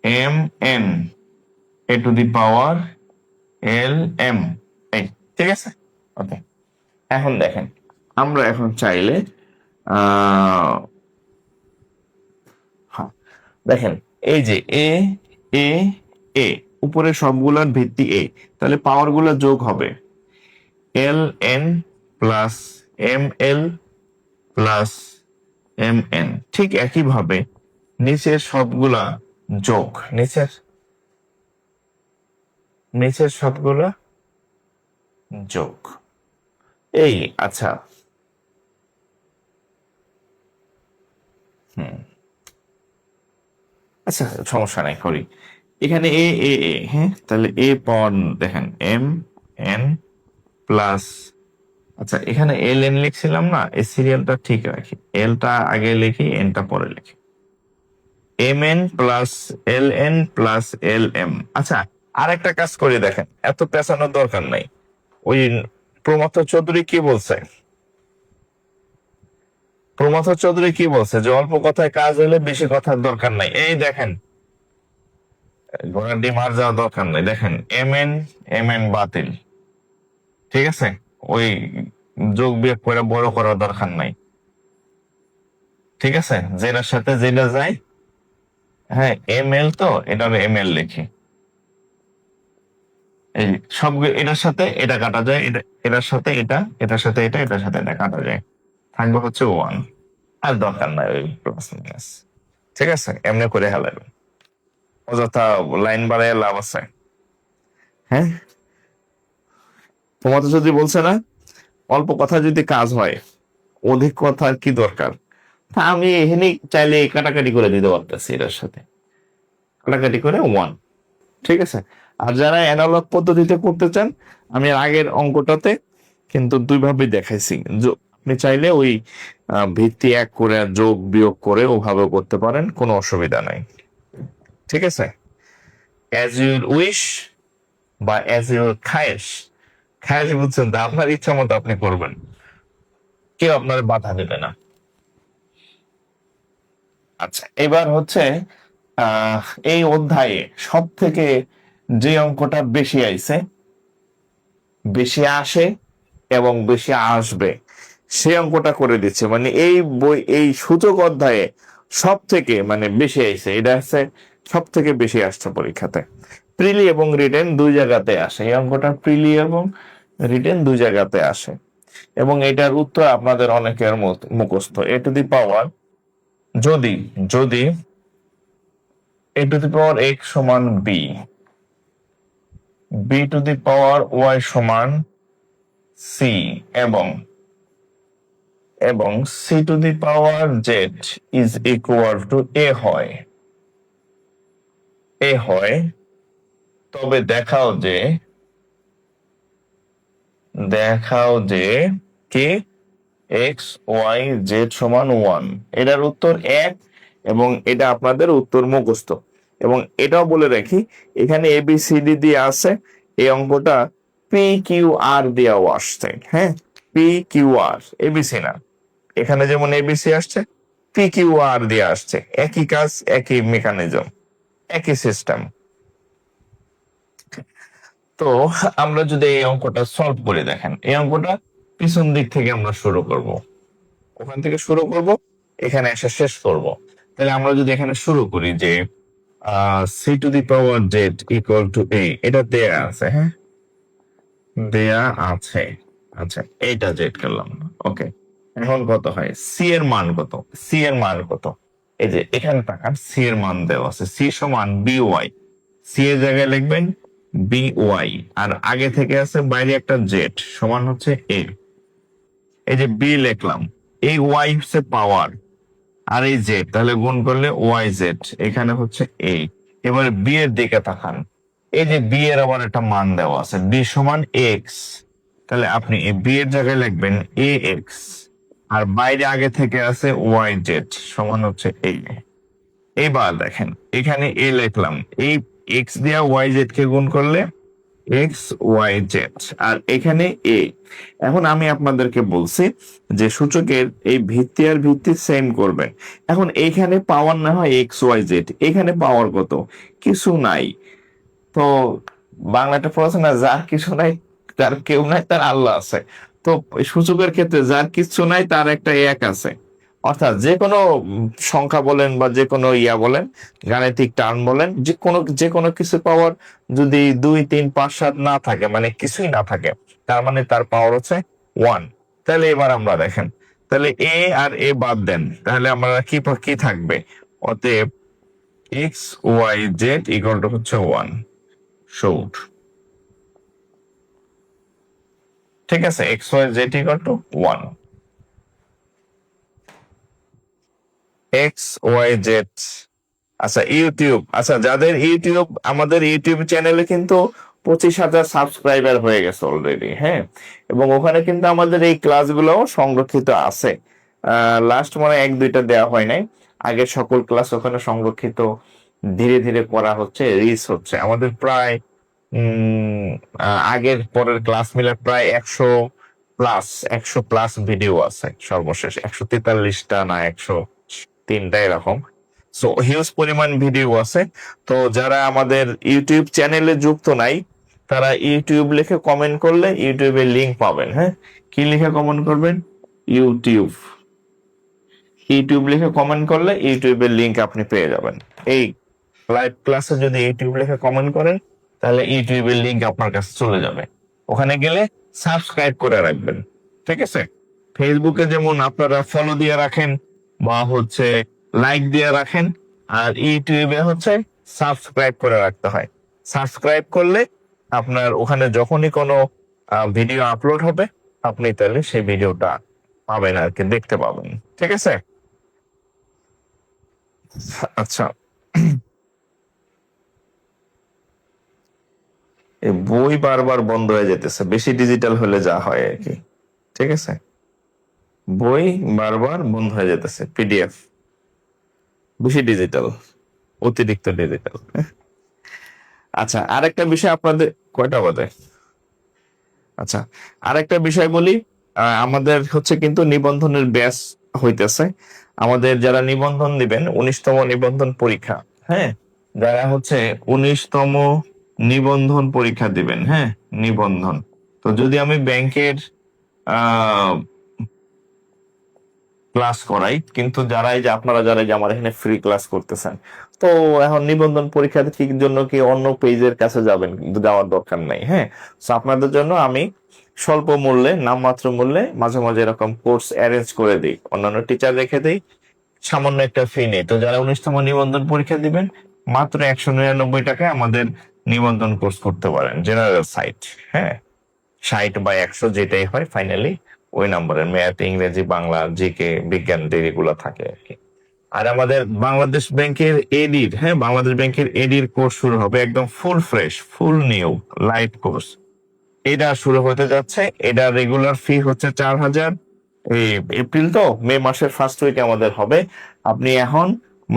M N, A to the power L M. এই, ঠিক আছে, ওকে। এখন দেখেন, আমরা এখন চাইলে হ্যাঁ, দেখেন এই যে এ এ এ উপরে সবগুলোর ভিত্তি এ, তাহলে পাওয়ার গুলো যোগ হবে L N plus M L plus M N. ঠিক একইভাবে নিচের সবগুলা যোগ, নিচের নিচের সবগুলা যোগ। এই, আচ্ছা, হুম, আচ্ছা, সমস্যা নাই, করি। এখানে এ এ এ, হ্যাঁ, তাহলে এ পাওয়ার, দেখেন এম এন প্লাস, আচ্ছা এখানে এল এন লিখছিলাম না, এই সিরিয়ালটা ঠিক রাখি, এলটা আগে লিখি, এনটা পরে লিখি, M N plus L N plus L M. আচ্ছা, আর একটা কাজ করে দেখেন, এত পেঁচানোর দরকার নাই। ওই প্রমথ চৌধুরী কি বলছে, প্রমথ চৌধুরী কি বলছে যে অল্প কথায় কাজ হলে বেশি কথার দরকার নাই। এই দেখেন, ঘোড়ার ডিম আর যাওয়ার দরকার নাই, দেখেন এম এন, এম এন বাতিল, ঠিক আছে, ওই যোগ বিয়োগ করে বড় করার দরকার নাই, ঠিক আছে, যেটার সাথে যেটা যায়, হ্যাঁ, এম এল তো এটা এম এল লিখি, এই সব এটার সাথে এটা কাটা যায়, এটা এটার সাথে এটা, এটার সাথে এটা, এটার সাথে এটা কাটা যায়, থাকবে হচ্ছে 1। আর দরকার নাই ওই প্লাস মাইনাস, ঠিক আছে, এমনি করে হেলাবে, অযথা লাইন বাড়ায় লাভ আছে, হ্যাঁ। তোমাদের যদি বলছে না অল্প কথা যদি কাজ হয়, অধিক কথার কি দরকার, তা আমি এখানে চাইলে কাটাকাটি করে দিতে পারতেছি, এটার সাথে কাটাকাটি করে 1। ঠিক আছে। আর যারা অ্যানালগ পদ্ধতিতে করতে চান, আমি আগের অঙ্কটাতে কিন্তু দুইভাবে দেখাইছি। আপনি চাইলে ওই ভিত্তি 1 করে যোগ বিয়োগ করে ওভাবে করতে পারেন, কোনো অসুবিধা নাই। ঠিক আছে। অ্যাজ ইউর উইশ বা অ্যাজ ইউর খায়েশ। খায়েশ বুঝছেন তো, আপনার ইচ্ছা মতো আপনি করবেন, কেউ আপনার বাধা দেবে না। আচ্ছা, এবার হচ্ছে আহ এই অধ্যায়ে সব থেকে যে অঙ্কটা বেশি আইছে, বেশি আসে এবং বেশি আসবে, সে অঙ্কটা করে দিচ্ছে। মানে এই বই, এই সূচক অধ্যায়ে সব থেকে মানে বেশি আইছে, এটা হচ্ছে সব থেকে বেশি আসছে পরীক্ষাতে। প্রিলি এবং রিটেন দুই জায়গাতে আসে, এই অঙ্কটা প্রিলি এবং রিটেন দুই জায়গাতে আসে। এবং এটার উত্তর আপনাদের অনেকের মুখস্থ। এ টু দি পাওয়ার, যদি যদি A to the power X সমান B, B to the power Y সমান সি, এবং এবং C to the power Z is equal to A হয়, এ হয়, তবে দেখাও যে কি এক্স ওয়াই জেড সমান 1। এটার উত্তর 1, এবং এটা আপনাদের উত্তর মুখস্থ। এবং এটাও বলে রাখি, এখানে এবিসিডি দিয়ে আছে, এই অঙ্কটা পি কিউ আর দিয়েও আসছে। হ্যাঁ, পি কিউ আর, এবিসি না। এখানে যেমন এবিসি আসছে, পি কিউ আর দিয়ে আসছে, একই কাজ, একই মেকানিজম, একই সিস্টেম। তো আমরা যদি এই অঙ্কটা সলভ করে দেখেন, এই অঙ্কটা পিছন দিক থেকে আমরা শুরু করব, ওখান থেকে শুরু করব, এখানে এসে শেষ করব। তাহলে আমরা যদি এখানে শুরু করি যে C to the power Z equal to A, এটা দেয়া আছে। হ্যাঁ, দেয়া আছে। আচ্ছা, এইটা জেড করলাম। ওকে, এখন কত হয়, সি এর মান কত, সি এর মান কত, এই যে এখানে তাকান, সি এর মান দেওয়া আছে, সি সমান বি ওয়াই। সি এর জায়গায় লিখবেন বি ওয়াই, আর আগে থেকে আছে বাইরে একটা জেড সমান হচ্ছে এ। এই যে বি লিখলাম, এই ওয়াই হচ্ছে পাওয়ার, আর এই জেড তাহলে গুণ করলে ওয়াই জেড, এখানে হচ্ছে এ। এবারে বি এর দিকে তাকান, এই যে বি এর আবার একটা মান দেওয়া আছে, বি সমান এক্স, তাহলে আপনি এই বি এর জায়গায় লিখবেন এ এক্স, আর বাইরে আগে থেকে আছে ওয়াই জেড সমান হচ্ছে এ। এইবার দেখেন, এখানে এ লিখলাম, এই এক্স দিয়া ওয়াই জেড কে গুণ করলে এক্স ওয়াই জেড, আর এখানে এ। এখন আমি আপনাদেরকে বলছি যে সূচকের এই ভিত্তি আর ভিত্তি সেম করবেন। এখন এইখানে পাওয়ার না হয় এক্স ওয়াই জেড, এখানে পাওয়ার কত, কিছু নাই। তো বাংলাটা পড়াছে না, যার কিছু নাই তার কেউ নাই, তার আল্লাহ আছে। তো সূচকের ক্ষেত্রে যার কিছু নাই তার একটা এক আছে। অর্থাৎ যে কোনো সংখ্যা বলেন বা যে কোনো ইয়া বলেন, গাণিতিক টার্ম বলেন, যে কোনো কিছু পাওয়ার যদি 2 3 5 7 না থাকে, মানে কিছুই না থাকে, তার মানে তার পাওয়ার হচ্ছে 1। তাহলে এবার আমরা দেখেন, তাহলে এ আর এ বাদ দেন, তাহলে আমরা কি থাকবে, অতএব X Y Z equal to হচ্ছে 1। শোট, ঠিক আছে, X Y Z equal to 1, X Y Z. আচ্ছা, ইউটিউব, আচ্ছা যাদের ইউটিউব, আমাদের ইউটিউব চ্যানেলে কিন্তু 25,000 সাবস্ক্রাইবার হয়ে গেছে অলরেডি। হ্যাঁ, এবং ওখানে কিন্তু আমাদের এই ক্লাসগুলো সংরক্ষিত আছে। লাস্ট মনে হয় 1 2টা দেওয়া হয় নাই, আগের সকল ক্লাস ওখানে সংরক্ষিত, ধীরে ধীরে করা হচ্ছে, রিচ হচ্ছে। আমাদের প্রায় আগের পরের ক্লাস মিলে প্রায় 100 প্লাস, 100 প্লাস ভিডিও আছে, সর্বশেষ 143টা না 103টা এরকম। সো হিউজ পরিমাণ ভিডিও আছে। তো যারা আমাদের ইউটিউব চ্যানেলে যুক্ত নাই, তারা ইউটিউব লিখে কমেন্ট করলে ইউটিউবের লিংক পাবেন। হ্যাঁ, কি লিখে কমেন্ট করবেন, ইউটিউব, ইউটিউব লিখে কমেন্ট করলে ইউটিউবের লিংক আপনি পেয়ে যাবেন। এই লাইভ ক্লাসে যদি ইউটিউব লিখে কমেন্ট করেন, তাহলে ইউটিউবের লিংক আপনার কাছে চলে যাবে, ওখানে গেলে সাবস্ক্রাইব করে রাখবেন। ঠিক আছে। ফেসবুকে যেমন আপনারা ফলো দিয়ে রাখেন বা হচ্ছে লাইক দিয়ে রাখেন, আর ইউটিউবে হচ্ছে সাবস্ক্রাইব করে রাখতে হয়। সাবস্ক্রাইব করলে আপনার ওখানে যখনই কোনো ভিডিও আপলোড হবে, আপনি তাহলে সেই ভিডিওটা পাবেন আর কি, দেখতে পাবেন। ঠিক আছে? আচ্ছা, এই বই বারবার বন্ধ হয়ে যেতেছে, বেশি ডিজিটাল হলে যা হয় আর কি। ঠিক আছে, বই বারবার বন্ধ হয়ে যেতেছে, পিডিএফ বেশি ডিজিটাল, অতিরিক্ত ডিজিটাল। আচ্ছা, আরেকটা বিষয় আপনাদের কয়টা বাজে? আচ্ছা, আরেকটা বিষয় বলি। আমাদের হচ্ছে কিন্তু নিবন্ধনের ব্যাচ হইতেছে। আমাদের যারা নিবন্ধন দিবেন, 19তম নিবন্ধন পরীক্ষা, হ্যাঁ, যারা হচ্ছে 19তম নিবন্ধন পরীক্ষা দিবেন, হ্যাঁ, নিবন্ধন। তো যদি আমি ব্যাংকের আহ ক্লাস করাই, কিন্তু যারা এই যে আপনারা যারা এই যে আমার এখানে ফ্রি ক্লাস করতেছেন, তো এখন নিবন্ধন পরীক্ষাতে ঠিক জন্য কি অন্য পেজের কাছে যাবেন, কিন্তু যাওয়ার দরকার নাই। হ্যাঁ, তো আপনাদের জন্য আমি স্বল্প মূল্যে, নামমাত্র মূল্যে মাঝে মাঝে এরকম কোর্স অ্যারেঞ্জ করে দিই, অন্যান্য টিচার রেখে দিই, সামান্য একটা ফি নেই। তো যারা 19তম নিবন্ধন পরীক্ষা দিবেন, মাত্র 199 টাকায় আমাদের নিবন্ধন কোর্স করতে পারেন, জেনারেল সাইট। হ্যাঁ, 60/100 যেটাই হয় ফাইনালি, ওই নম্বরের ম্যাথ, ইংরেজি, বাংলা, জিকে, বিজ্ঞান যেগুলো থাকে আর কি। আর আমাদের বাংলাদেশ ব্যাংকের এডির, হ্যাঁ, বাংলাদেশ ব্যাংকের এডির কোর্স শুরু হবে, একদম ফুল ফ্রেশ, ফুল নিউ লাইভ কোর্স। এটা শুরু হতে যাচ্ছে। এটা রেগুলার ফি হচ্ছে 4,000। এই এপ্রিল তো, মে মাসের ফার্স্ট উইকে আমাদের হবে। আপনি এখন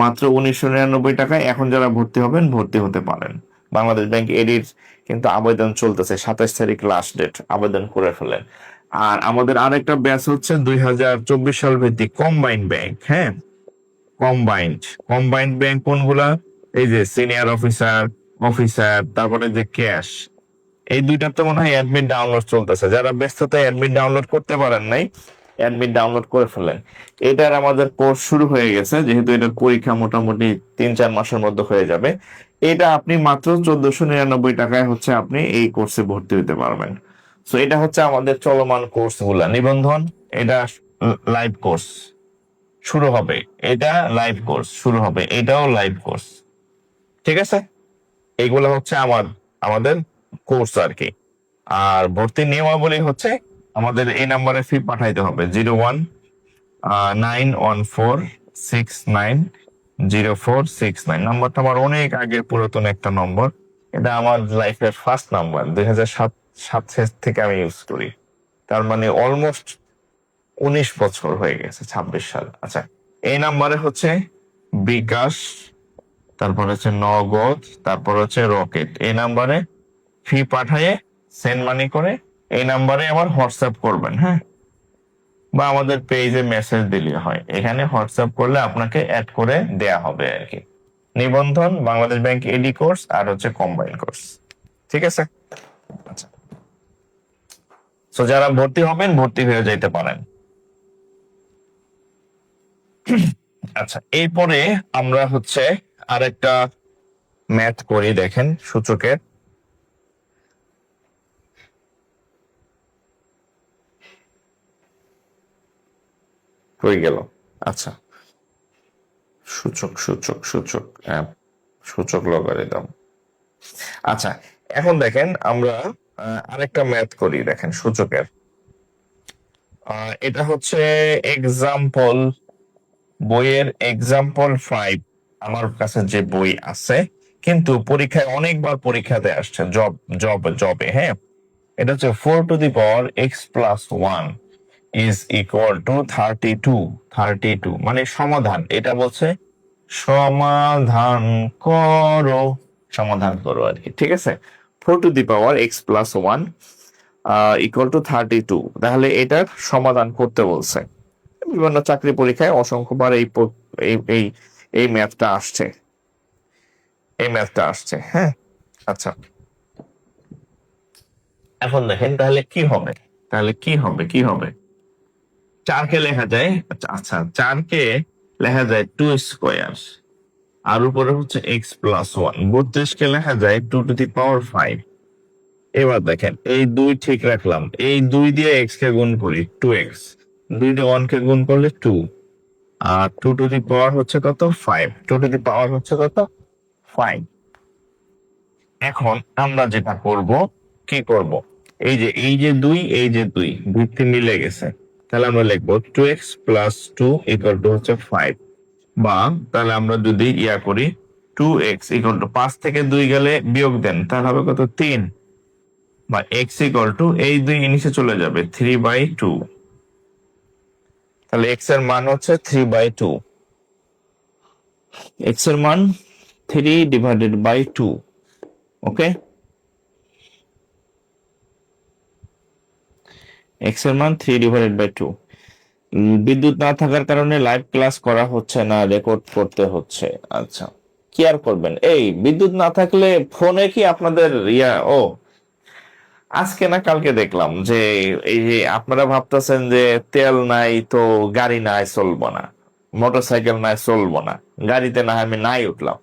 মাত্র 1999 টাকায় এখন যারা ভর্তি হবেন, ভর্তি হতে পারেন। বাংলাদেশ ব্যাংক এডির কিন্তু আবেদন চলতেছে, 27 তারিখ লাস্ট ডেট, আবেদন করে ফেলেন। আর আমাদের আরেকটা ব্যাচ হচ্ছে 2024 সাল ভিত্তিক কম্বাইন্ড ব্যাংক, হ্যাঁ, কম্বাইন্ড কম্বাইন্ড ব্যাংক কোনগুলা? এই যে সিনিয়র অফিসার, অফিসার, তারপরে যে ক্যাশ, এই দুইটার তো মনে হয় অ্যাডমিট ডাউনলোড চলতেছে। যারা ব্যস্ততায় অ্যাডমিট ডাউনলোড করতে পারেন নাই, অ্যাডমিট ডাউনলোড করে ফেলেন। এটার আমাদের কোর্স শুরু হয়ে গেছে, যেহেতু এটার পরীক্ষা মোটামুটি 3-4 মাসের মধ্যে হয়ে যাবে। এটা আপনি মাত্র 1499 টাকায় হচ্ছে আপনি এই কোর্সে ভর্তি হতে পারবেন। তো এটা হচ্ছে আমাদের চলমান কোর্স গুলা, নিবন্ধন। এটা লাইভ কোর্স শুরু হবে, এটা লাইভ কোর্স শুরু হবে, এটাও লাইভ কোর্স। ঠিক আছে, এইগুলো হচ্ছে আমাদের কোর্স আর কি। আর ভর্তির নিয়মাবলী হচ্ছে, আমাদের এই নাম্বারে ফি পাঠাইতে হবে, 0191469046 নাম্বারটা আমার অনেক আগের পুরাতন একটা নম্বর। এটা আমার লাইফের ফার্স্ট নাম্বার, 2007 থেকে আমি ইউজ করি। তার মানে অলমোস্ট 19 বছর হয়ে গেছে, 26 সাল। আচ্ছা, এই নাম্বারে হচ্ছে বিকাশ, তারপর হচ্ছে নগদ, তারপর হচ্ছে রকেট, এই নাম্বারে ফি পাঠায়ে সেন্ড মানি করে এই নাম্বারে আমার হোয়াটসঅ্যাপ করবেন, হ্যাঁ, বা আমাদের পেজে মেসেজ দিলে হয়। এখানে হোয়াটসঅ্যাপ করলে আপনাকে অ্যাড করে দেয়া হবে আর কি। নিবন্ধন, বাংলাদেশ ব্যাংক এডি কোর্স, আর হচ্ছে কম্বাইন কোর্স। ঠিক আছে? আচ্ছা, তো যারা ভর্তি হবেন, ভর্তি হয়ে যাইতে পারেন। আচ্ছা, এরপরে আমরা হচ্ছে আরেকটা ম্যাথ করি, দেখেন সূচকের। হয়ে গেল। আচ্ছা, সূচক সূচক সূচক সূচক লগারিদম। আচ্ছা, এখন দেখেন আমরা আরেকটা ম্যাথ করি, দেখেন সূচকের। এটা হচ্ছে এক্সাম্পল, বইয়ের এক্সাম্পল 5 আমার কাছে যে বই আছে, কিন্তু পরীক্ষায় অনেকবার পরীক্ষাতে আসছে, জবে, হ্যাঁ। এটা হচ্ছে 4 to the power x+1 is equal two 32 মানে সমাধান। এটা বলছে সমাধান করো, সমাধান করো আর কি। ঠিক আছে, 4 to the power x+1 equal to 32, তাহলে এটার সমাধান করতে বলছে। বিভিন্ন চাকরি পরীক্ষায় অসংখ্যবার এই এই এই ম্যাথটা আসছে, এই ম্যাথটা আসছে, হ্যাঁ। আচ্ছা, এখন দেখেন তাহলে কি হবে, তাহলে কি হবে 4 কে লেখা যায়, আচ্ছা 4 কে লেখা যায় 2 স্কোয়ার, আর উপরে হচ্ছে x+1। 32 কে লেখা যায় 2 to the power 5। এবার দেখেন এই 2 ঠিক রাখলাম, এই 2 দিয়ে এক্স কে গুণ করি, 2x, 2 দিয়ে 1 কে গুণ করলে 2, আর 2 to the power হচ্ছে কত, 5। 2 to the power হচ্ছে কত, 5। এখন আমরা যেটা করব, কি করব, এই যে 2 এই যে 2 দুইটি মিলে গেছে, তাহলে আমরা লিখবো 2x প্লাস 2 ইকুয়াল টু হচ্ছে 5। বা তাহলে আমরা যদি ইয়া করি 2x ইকুয়াল টু 5 থেকে 2 গেলে বিয়োগ দেন, তাহলে হবে কত 3। বা x ইকুয়াল টু এই 2 নিচে চলে যাবে 3/2। তাহলে x এর মান হচ্ছে 3/2। x এর মান 3/2। ওকে, x এর মান 3/2। বিদ্যুৎ না থাকার কারণে লাইভ ক্লাস করা হচ্ছে না, রেকর্ড করতে হচ্ছে। আচ্ছা, কি আর করবেন, এই বিদ্যুৎ না থাকলে ফোনে কি আপনাদের আজকে না কালকে দেখলাম যে এই যে আপনারা ভাবতেছেন যে তেল নাই তো গাড়ি নাই চলবো না, মোটরসাইকেল নাই চলবো না, গাড়িতে না হয় আমি নাই উঠলাম,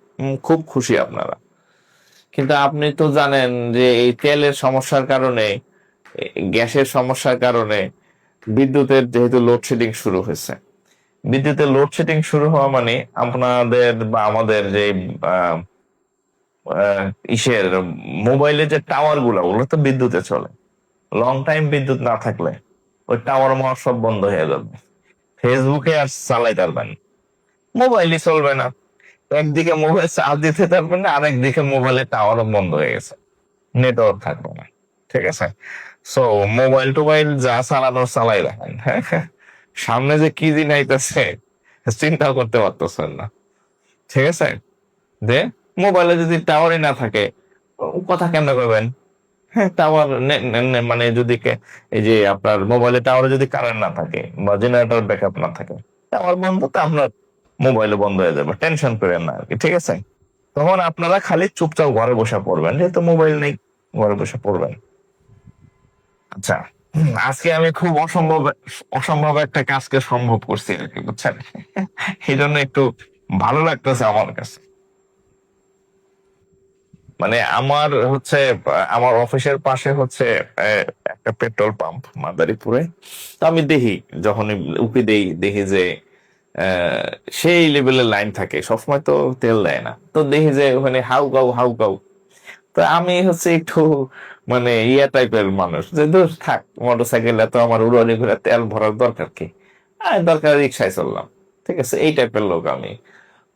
খুব খুশি আপনারা। কিন্তু আপনি তো জানেন যে এই তেলের সমস্যার কারণে, গ্যাসের সমস্যার কারণে বিদ্যুতের যেহেতু লোডশেডিং শুরু হয়েছে, বিদ্যুতের লোডশেডিং শুরু হওয়া মানে আপনাদের বা আমাদের যে আহ, আহ, ইসের মোবাইলে যে টাওয়ার গুলো, ওগুলো তো বিদ্যুতে চলে। লং টাইম বিদ্যুৎ না থাকলে ওই টাওয়ার মাওয়ার সব বন্ধ হয়ে যাবে, ফেসবুকে আর চালাই পারবেন, মোবাইলই চলবে না। একদিকে মোবাইল চার্জ দিতে পারবেন না, আরেকদিকে মোবাইলের টাওয়ারও বন্ধ হয়ে গেছে, নেটওয়ার্ক থাকবে না। ঠিক আছে, সো মোবাইল টোবাইল যা চালানোর চালাই রাখেন। হ্যাঁ, সামনে যে কি দিন আইতেছে চিন্তাও করতে পারতেছেন না। ঠিক আছে, যে মোবাইলে যদি টাওয়ারই না থাকে কথা কেমনে করবেন? হ্যাঁ, টাওয়ার মানে যদি এই যে আপনার মোবাইলে টাওয়ারে যদি কারেন্ট না থাকে বা জেনারেটর ব্যাকআপ না থাকে, টাওয়ার বন্ধ তো আপনার মোবাইলও বন্ধ হয়ে যাবে, টেনশন করেন না আর কি। ঠিক আছে, তখন আপনারা খালি চুপচাপ ঘরে বসে পড়বেন, যেহেতু মোবাইল নেই ঘরে বসে পড়বেন। আচ্ছা, আজকে আমি খুব অসম্ভব অসম্ভব একটা কাজকে সম্ভব করছি আর কি, বুঝছেন? এই জন্য একটু ভালো লাগতেছে আমার কাছে। মানে আমার হচ্ছে আমার অফিসের পাশে হচ্ছে আহ, একটা পেট্রোল পাম্প মাদারীপুরে। তো আমি দেখি, যখন উকি দেই দেখি যে আহ, সেই লেভেলের লাইন থাকে, সবসময় তো তেল দেয় না, তো দেখি যে ওখানে হাউ কাউ হাউ কাউ। তো আমি হচ্ছে একটু মানে ইয়া টাইপের মানুষ, যে দূর থাক, মোটরসাইকেলে তো আমার উড়ানি ঘুরে তেল ভরার দরকার কি, দরকার রিক্সায় চললাম। ঠিক আছে, এই টাইপের লোক আমি।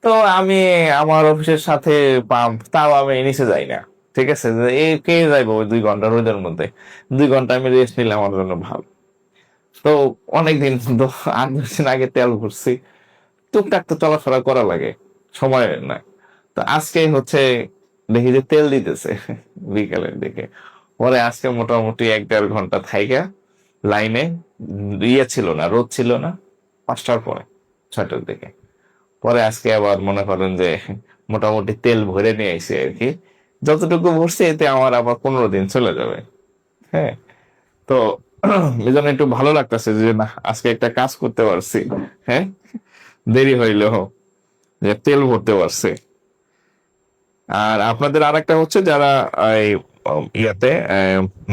তো আমি আমার অফিসের সাথে পাম্প, তাও আমি নিচে যাই না। ঠিক আছে, যে এই কে যাইবো ওই 2 ঘন্টা রোদের মধ্যে, 2 ঘন্টা আমি রেস্ট নিলে আমার জন্য ভালো। তো অনেকদিন তো 8-10 দিন আগে তেল ভরছি, টুকটাক তো চলাফেরা করা লাগে, সময় না। তো আজকে হচ্ছে দেখি যে তেল দিতেছে বিকালের দিকে। পরে আজকে মোটামুটি 1-1.5 ঘন্টা থাইকা লাইনে, ইয়ে ছিল না, রোদ ছিল না, 5টার পরে, 6টার দিকে। পরে আজকে আবার মনে করেন যে মোটামুটি তেল ভরে নিয়ে আইছে আর কি। যতটুকু ভরছে এতে আমার আবার 15 দিন চলে যাবে। হ্যাঁ, তো এই জন্য একটু ভালো লাগতেছে যে না, আজকে একটা কাজ করতে পারছি। হ্যাঁ, দেরি হইলেও যে তেল ভরতে পারছে। আর আপনাদের আরেকটা হচ্ছে যারা এই ইয়াতে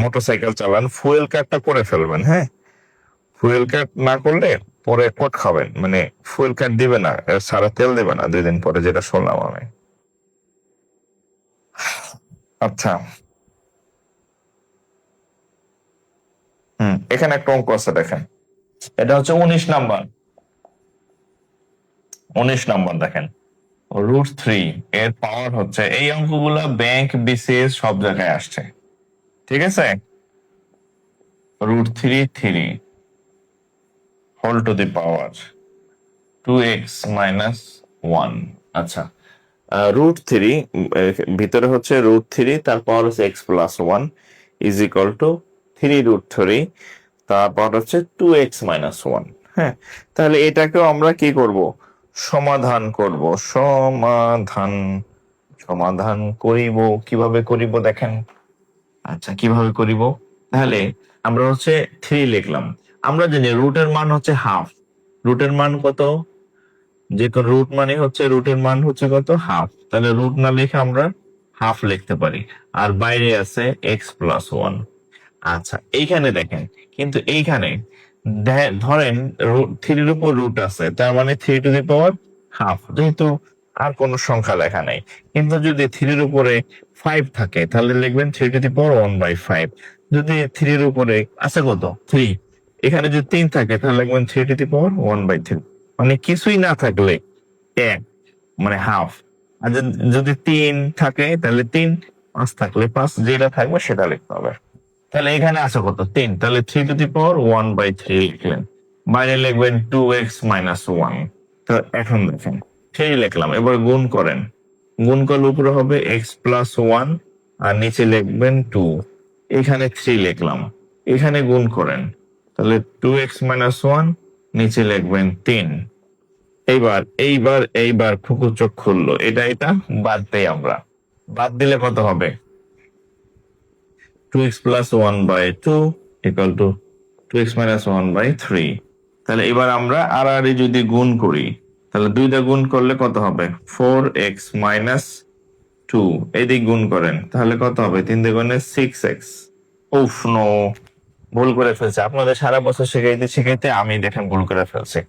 মোটরসাইকেল চালান, ফুয়েল কার্ডটা করে ফেলবেন। হ্যাঁ, ফুয়েল কার্ড না করলে পরে কট খাবেন, মানে ফুয়েল কার্ড দিবে না, সারা তেল দেবে না 2 দিন পরে, যেটা শুনলাম আমি। আচ্ছা, এখানে একটা অঙ্ক আছে দেখেন, এটা হচ্ছে 19 নাম্বার। 19 নাম্বার দেখেন, √3 এর পাওয়ার হচ্ছে, এই অঙ্কগুলা ব্যাংক বিসিএস সব জায়গায় আসছে। ঠিক আছে, √3 whole to the power 2x-1। আচ্ছা, √3 ভিতরে হচ্ছে √3, তার পাওয়ার হচ্ছে x+1 ইজ ইকুয়াল টু 3√3, তারপর হচ্ছে 2x-1। হ্যাঁ, তাহলে এটাকেও আমরা কি করব, সমাধান করব। সমাধান সমাধান করিব, কিভাবে করিব দেখেন। আচ্ছা, কিভাবে করিব, তাহলে আমরা হচ্ছে 3 লিখলাম। আমরা জানি রুটের মান হচ্ছে হাফ, রুটের মান কত, যে কোনো রুট মানে হচ্ছে, রুটের মান হচ্ছে কত, হাফ। তাহলে রুট না লিখে আমরা হাফ লিখতে পারি, আর বাইরে আছে x+1। আচ্ছা, এইখানে দেখেন, কিন্তু এইখানে ধরেন 3-এর উপর রুট আছে, তার মানে 3 টু দি পাওয়ার হাফ, যেহেতু আর কোনো সংখ্যা লেখা নাই। কিন্তু যদি 3-এর উপরে 5 থাকে তাহলে লিখবেন 3 টু দি পাওয়ার 1/5, যদি থ্রির উপরে আছে কত, থ্রি, এখানে যদি তিন থাকে তাহলে লিখবেন 3^1/3, মানে কিছুই না থাকলে এক, মানে হাফ। আর যদি তিন থাকে তাহলে তিন, পাঁচ থাকলে পাঁচ, যেটা থাকবে সেটা লিখতে হবে। তাহলে এখানে আছে কত, তিন, তাহলে 3^1/3 লিখলেন। বাইরে লিখবেন 2x-1। তো এখন দেখেন, থ্রি লিখলাম, এবার গুণ করেন। গুণ করলে উপরে হবে x+1 আর নিচে লিখবেন 2। এখানে থ্রি লিখলাম, এখানে গুণ করেন, তাহলে 2x-1, নিচে লিখবেন 3। এইবার এইবার এইবার ফুকু চোখ খুললো, এটা বাদ দেই আমরা। বাদ দিলে কত হবে, 2x+1/2 equal to 2x-1/3। তাহলে এবার আমরা আর যদি গুণ করি, তাহলে দুইটা গুণ করলে কত হবে, 4x-2। এদিক গুণ করেন, তাহলে কত হবে, 3 × 6x। উফ নো, ভুল করে ফেলছে। আপনাদের সারা বছর শেখাইতে শেখাইতে আমি দেখেন ভুল করে ফেলছি।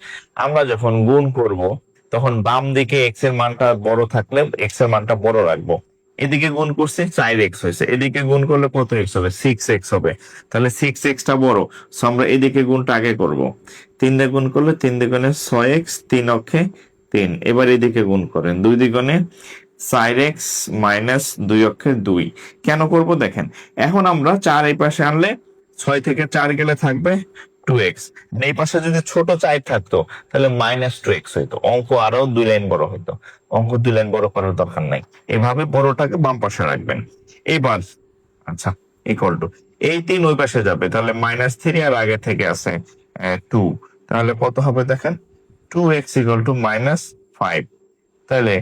আমরা যখন গুণ করব তখন বাম দিকে এক্স এর মানটা বড় থাকলে এক্স এর মানটা বড় রাখবো। এদিকে গুণ করছি 4x হয়েছে, এদিকে গুণ করলে কত এক্স হবে, 6x হবে। তাহলে 6xটা বড়, সো আমরা এদিকে গুণটা আগে করব। 3 দিয়ে গুণ করলে 3 × 6x, 3 অক্ষে 3। এবার এদিকে গুণ করেন, 2 দ্বিগুণে 4x মাইনাস 2 অক্ষে 2। কেন করব দেখেন, এখন আমরা 4 এই পাশে আনলে 6 থেকে 4 গেলে থাকবে 2x। এই পাশে যদি ছোট 4 থাকতো তাহলে -2x হইতো, অঙ্ক আরো 2 লাইন বড় হইতো। অঙ্ক 2 লাইন বড় করার দরকার নাই, এভাবে বড়টাকে বাম পাশে রাখবেন। এবার আচ্ছা, ইকুয়াল টু, এই 3 ওই পাশে যাবে, তাহলে -3 আর আগে থেকে আছে 2। তাহলে কত হবে দেখেন, 2x = -5। তাহলে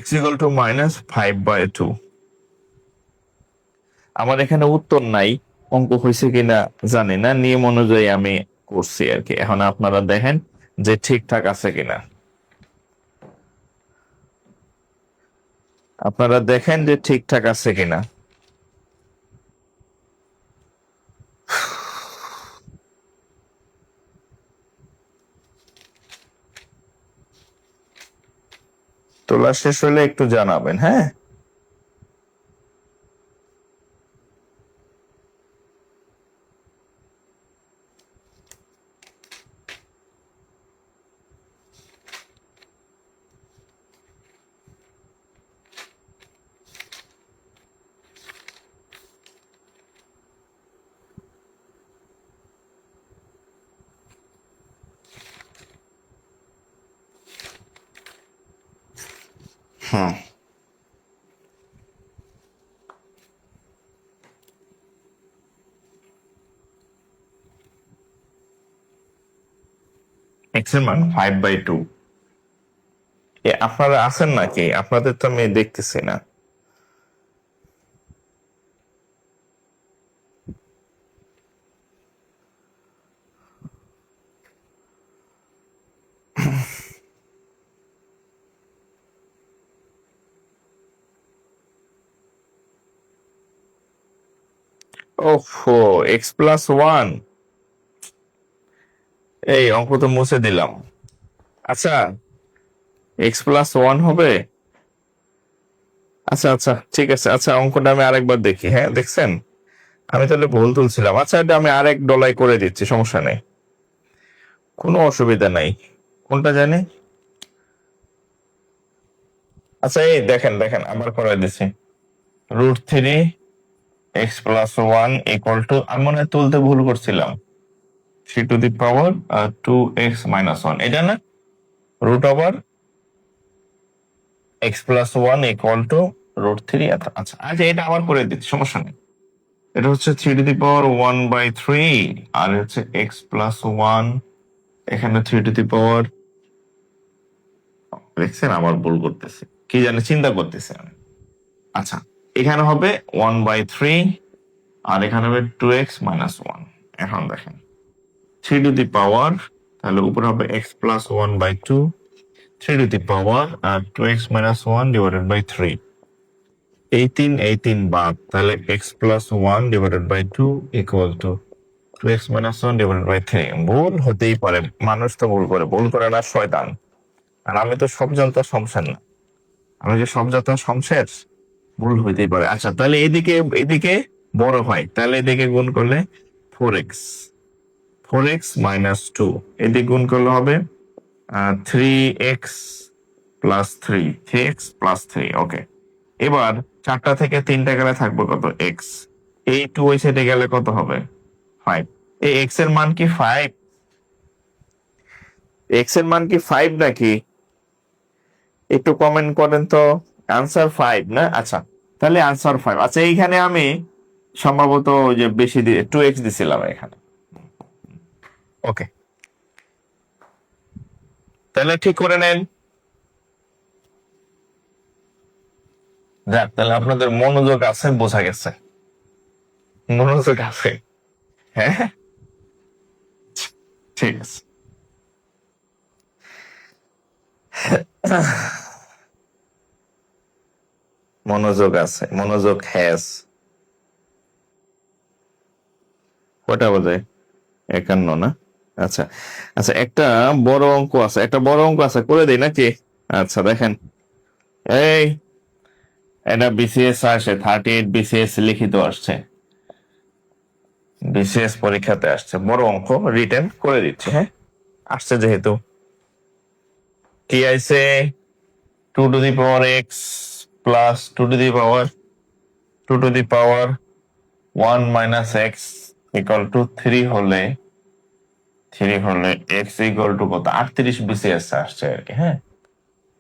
x = -5/2। আমার এখানে উত্তর নাই, অঙ্ক হয়েছে কিনা জানি না, নিয়ম অনুযায়ী আমি করছি আর কি। এখন আপনারা দেখেন যে ঠিকঠাক আছে কিনা, আপনারা দেখেন যে ঠিকঠাক আছে কিনা। তোলা শেষ হলে একটু জানাবেন, হ্যাঁ। হুম, x এর মান 5/2। আপনারা আছেন নাকি, আপনাদের তো আমি দেখতেছি না। ওহো, x+1, এই অঙ্ক তো মুছে দিলাম। আচ্ছা, x+1 হবে। আচ্ছা আচ্ছা, ঠিক আছে। আচ্ছা, অঙ্কটা আমি আরেকবার দেখি। হ্যাঁ, দেখছেন, আমি তাহলে ভুল তুলছিলাম। আচ্ছা, এটা আমি আরেক ডলাই করে দিচ্ছি, সমস্যা নেই, কোনো অসুবিধা নাই। কোনটা জানি, আচ্ছা এই দেখেন দেখেন, আবার করে দিচ্ছি। √3x+1 = আমি মনে হয় তুলতে ভুল করছিলাম, 3^2x-1, এটা না, √x+1 = √3। আচ্ছা আচ্ছা, এটা আবার করে দিচ্ছি, সমস্যা নেই। এটা হচ্ছে 3^1/3, আর হচ্ছে x+1, এখানে 3^, দেখছেন আবার ভুল করতেছি, কি জানি চিন্তা করতেছি আমি। আচ্ছা, এখানে হবে 1/3 আর এখানে হবে 2x-1। এখন দেখেন 3^, তাহলে উপরে হবে x+1/2, 3^, আর 2x-1 / 3। এই তিন বাদ, তাহলে x+1/2 = 2x-1 / 3। ভুল হতেই পারে, মানুষ তো ভুল করে, ভুল করে না শয়তান। আর আমি তো সব জানতা শমশের না, আমি যে সব জানতা শমশের, ভুল হইতেই পারে। আচ্ছা, তাহলে এদিকে এদিকে বড় হয়, তাহলে এদিকে গুণ করলে 4x, 4x মাইনাস 2, এদিকে গুণ করলে হবে 3x প্লাস 3, 3x প্লাস 3। ওকে, এবার 4টা থেকে 3টা গেলে থাকবে কত? x। এই 2 ওই সাইডে গেলে কত হবে? 5। এই x এর মান কি 5? x এর মান কি 5 নাকি? একটু কমেন্ট করেন তো। আনসার 5 না? আচ্ছা, তাহলে আনসার 5। আচ্ছা, এইখানে আমি সম্ভবত ওই যে বেশি 2x দিছিলাম এখানে। ওকে, তাহলে ঠিক করে নেন। যাক, তাহলে আপনাদের মনোযোগ আছে, বোঝা গেছে মনোযোগ আছে। হ্যাঁ, ঠিক আছে। মনোযোগ আছে, মনোযোগ হ্যাস। কটা বাজে? 51 না? আচ্ছা আচ্ছা, একটা বড় অঙ্ক আছে, একটা বড় অঙ্ক আছে, করে দেই নাকি? আচ্ছা দেখেন, এই এটা বিসিএস আসে, 38 বিসিএস লিখিত আসছে, বিসিএস পরীক্ষাতে আসছে, বড় অঙ্ক রিটেন করে দিচ্ছে। হ্যাঁ, আসছে যেহেতু। কি আইছে? 2 to the power x plus 2 to the power 2 to the power 1 minus x equal to 3 হলে এক্স ইকুয়াল টু কত? 38 বিসিএস আসছে আর কি। হ্যাঁ,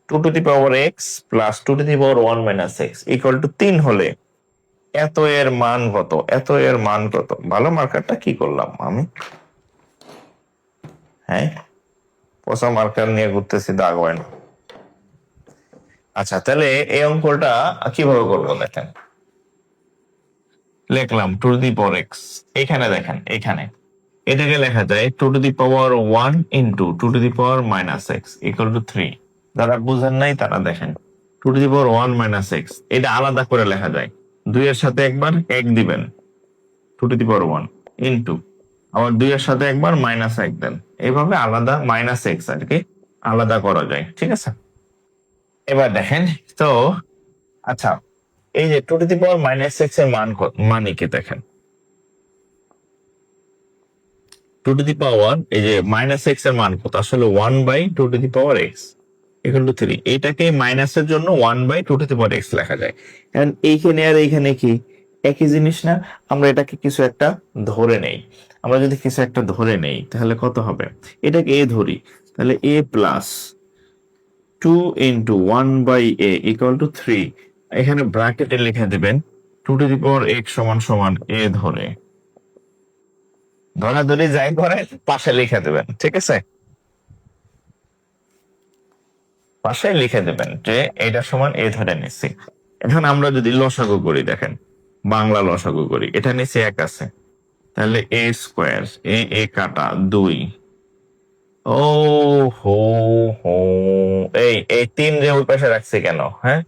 2 to the power x plus 2 to the power 1 minus x equal to 3 হলে এত এর মান কত? এত এর মান কত? ভালো, মার্কারটা কি করলাম আমি? হ্যাঁ, পচা মার্কার নিয়ে ঘুরতেছি, দাগ হয় না। আচ্ছা, তাহলে এই অঙ্কটা কিভাবে করবো দেখেন। লিখলাম 2 টু দি পাওয়ার এক্স, এখানে দেখেন, এখানে এটাকে লেখা যায় 2 to the power 1 into 2 to the power minus x equal to 3। যারা বুঝেন নাই তারা দেখেন, 2 to the power 1 minus x এটা আলাদা করে লেখা যায়। 2 এর সাথে একবার 1 দিবেন, 2 টু দি পাওয়ার 1 ইন্টু, আবার 2 এর সাথে একবার মাইনাস 1 দেন। এইভাবে আলাদা মাইনাস এক্স আর কি আলাদা করা যায়, ঠিক আছে? এবার দেখেন তো, আচ্ছা, এই যে 2 to the power minus x এর মান মানে কি দেখেন, 2 টু দি পাওয়ার এই যে মাইনাস এক্স এর মান কত? আসলে 1 by 2 to the power X equal to 3। এইটাকে মাইনাসের জন্য 1 by 2 to the power X লেখা যায়। এখন এইখানে আর এইখানে কি একই জিনিস না? আমরা এটাকে কিছু একটা ধরে নেই। আমরা যদি কিছু একটা ধরে নেই তাহলে কত হবে? এটাকে এ ধরি, তাহলে A plus 2 into 1 by A equal to 3। এখানে ব্র্যাকেটে লিখে দেবেন 2 টু দি পাওয়ার এক্স সমান সমান এ ধরে, ধরাধরি যাই করে পাশে লিখে দেবেন, ঠিক আছে? পাশে লিখে দেবেন যে এটা সমান এ ধরে নিচ্ছি। এখন আমরা যদি লসাগু করি, দেখেন বাংলা লসাগু করি, এটা নিচে 1 আছে, তাহলে এ স্কোয়ার, এ কাটা 2। ও হো হো, এই 3 যে ওই পাশে রাখছি কেন? হ্যাঁ,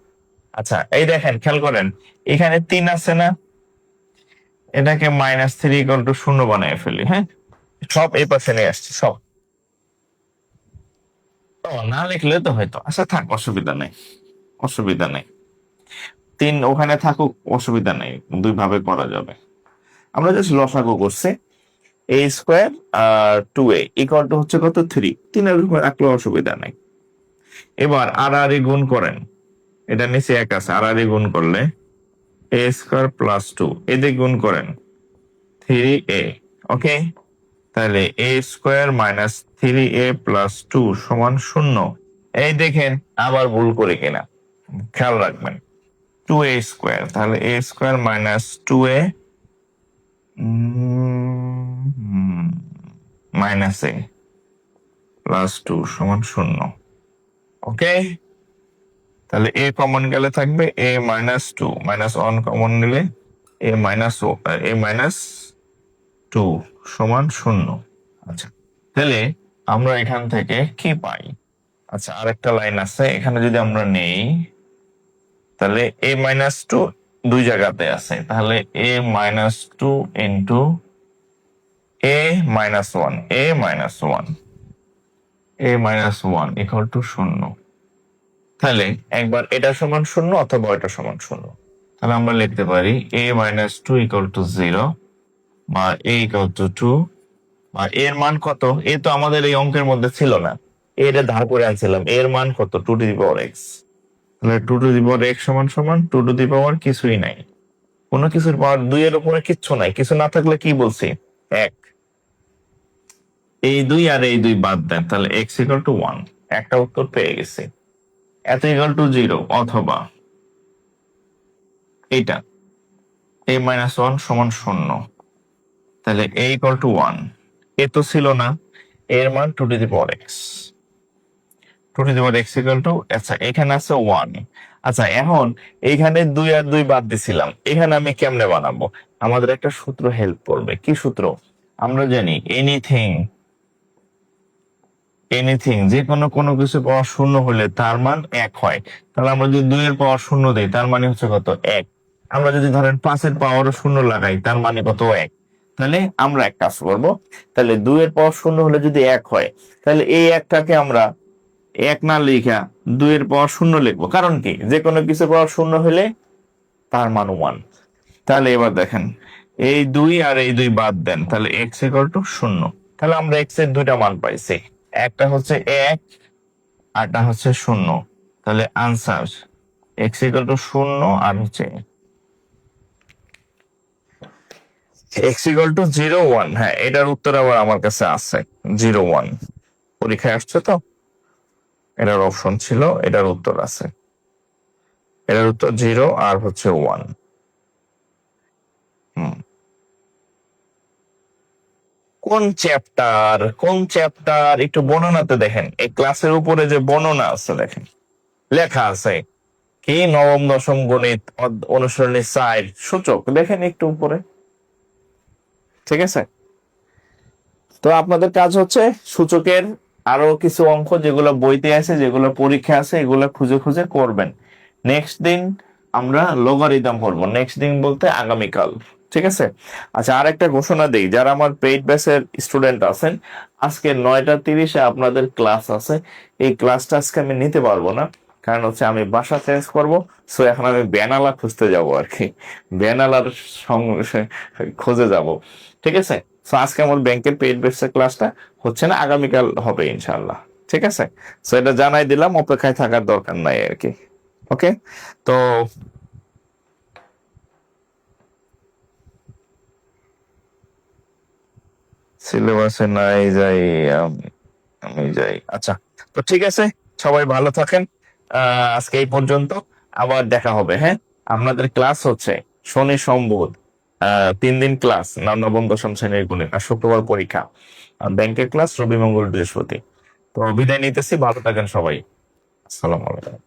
আচ্ছা, এই দেখেন, খেয়াল করেন, এখানে 3 আছে না? এটাকে -3 ইকুয়াল টু 0 বানিয়ে ফেলি। হ্যাঁ, সব এই পাশে নিয়ে আসছি, সব। ও, না লিখলে তো হয়তো, আচ্ছা থাক, অসুবিধা নেই, অসুবিধা নেই। 3 ওখানে থাকুক, অসুবিধা নেই, 2 ভাবে করা যাবে। আমরা জাস্ট লসাগু করছি, এ স্কোয়ার আর 2a ইকুয়াল টু হচ্ছে কত? 3। 3 এর উপর রাখলে অসুবিধা নেই। এবার আর আর গুণ করেন, এটা নিচে 1 আছে, আর আর গুণ করলে এ স্কোয়ার প্লাস 2, এদিকে গুণ করেন 3a। ওকে, তাহলে এ স্কোয়ার মাইনাস 3a প্লাস 2 সমান 0। এই দেখেন আবার ভুল করে কিনা, খেয়াল রাখবেন। 2a স্কোয়ার, তাহলে এ স্কোয়ার মাইনাস 2a মাইনাস এ প্লাস 2 সমান 0। ওকে, তাহলে এ কমন গেলে থাকবে এ মাইনাস 2, মাইনাস 1 কমন নিলে এ মাইনাস 2 সমান 0। আচ্ছা, তাহলে আমরা এখান থেকে কি পাই? আচ্ছা, আরেকটা লাইন আছে, এখানে যদি আমরা নেই, তাহলে এ মাইনাস 2 দুই জায়গাতে আছে, তাহলে A minus 2 into A minus 1, A minus 1, A minus 1 equal to 0। তাহলে একবার এটা সমান 0 অথবা এটা সমান 0। তাহলে আমরা লিখতে পারি a minus two equal to zero বা a ইকুয়াল টু টু, বা এর মান কত? এ তো আমাদের এই অঙ্কের মধ্যে ছিল না, এটা ধার করে আনছিলাম। এর মান কত? Two to the power X. তাহলে two to the power X সমান সমান টু টু দি পাওয়ার কিছুই নাই, কোনো কিছুর পাওয়ার দুই এর উপরে কিচ্ছু নাই। কিছু না থাকলে কি বলছি? এক। এই দুই আর এই দুই বাদ দেন, তাহলে এক্স ইকুয়াল টু ওয়ান। একটা উত্তর পেয়ে গেছি। এত ইকুয়াল টু জিরো, অথবা এইটা এ মাইনাস ওয়ান সমান শূন্য। তাহলে A equal to one, A তো ছিল না, এর মান two to the power X. Two to the power X equal to, আচ্ছা এখানে আছে ওয়ান। আচ্ছা এখন এইখানে দুই আর দুই বাদ দিছিলাম, এখানে আমি কেমনে বানাবো? আমাদের একটা সূত্র হেল্প করবে। কি সূত্র? আমরা জানি এনিথিং, এনিথিং যে কোনো কোনো কিছু পাওয়ার শূন্য হলে তার মান এক হয়। তাহলে আমরা যদি দুই এর পাওয়ার শূন্য দিই, তার মানে হচ্ছে কত? এক। আমরা যদি ধরেন পাঁচের পাওয়ারও শূন্য লাগাই, তার মানে কত? এক। তাহলে আমরা এক কাজ করব, তাহলে দুই এর পাওয়ার শূন্য হলে যদি এক হয়, তাহলে এই একটাকে আমরা এক না লিখা দুই এর পাওয়ার শূন্য লিখবো। কারণ কি? যে কোনো কিছু পাওয়ার শূন্য হলে তার মান ওয়ান। তাহলে এবার দেখেন, এই দুই আর এই দুই বাদ দেন, তাহলে এক্স ইকুয়াল টু শূন্য। তাহলে আমরা এক্স এর দুইটা মান পাইছি, একটা হচ্ছে এক, আরটা হচ্ছে শূন্য। তাহলে আনসার এক্স ইকুয়াল টু শূন্য, আর হচ্ছে x equal to zero one. হ্যাঁ, এটার উত্তর আবার আমার কাছে আছে, জিরো ওয়ান। পরীক্ষায় আসছে তো, এটার অপশন ছিল, এটার উত্তর আছে। এটার উত্তর জিরো আর হচ্ছে ওয়ান। হুম, কোন চ্যাপ্টার? কোন চ্যাপ্টার একটু বর্ণনাতে দেখেন, এই ক্লাসের উপরে যে বর্ণনা আছে দেখেন, লেখা আছে কি? নবম দশম গণিত অনুসরণী সাইড সূচক, দেখেন একটু উপরে। ঠিক আছে, তো আপনাদের কাজ হচ্ছে সূচকের আরো কিছু অঙ্ক যেগুলো বইতে আছে, যেগুলো পরীক্ষা আছে, এগুলো খুঁজে খুঁজে করবেন। নেক্সট দিন আমরা লগারিদম করবো, নেক্সট দিন বলতে আগামীকাল। ঠিক আছে। আচ্ছা, আর একটা ঘোষণা দিই, যারা আমার পেইড ব্যাচের স্টুডেন্ট আছেন, আজকে 9টা 30-এ আপনাদের ক্লাস আছে। এই ক্লাসটা আজকে আমি নিতে পারবো না, কারণ হচ্ছে আমি বাসা চেঞ্জ করব। সো এখন আমি ব্যানালা খুঁজতে যাব আর কি, ব্যানালার খোঁজে যাব। ঠিক আছে। সো আজকে আমার ব্যাংকের পেইড ব্যাচের ক্লাসটা হচ্ছে না, আগামীকাল হবে ইনশাল্লাহ। ঠিক আছে। সো এটা জানাই দিলাম, অপেক্ষায় থাকার দরকার নাই আর কি। ওকে। তো সিলেবাসে নাই যাই, আমি যাই। আচ্ছা, তো ঠিক আছে, সবাই ভালো থাকেন। আজকে এই পর্যন্ত, আবার দেখা হবে। হ্যাঁ, আপনাদের ক্লাস হচ্ছে শনি সোম বুধ, 3 দিন ক্লাস, নবম দশম শ্রেণীর গণিত, আর শুক্রবার পরীক্ষা। আর ব্যাংকের ক্লাস রবি মঙ্গল বৃহস্পতি। তো বিদায় নিতেছি, ভালো থাকেন সবাই। আসসালামু আলাইকুম।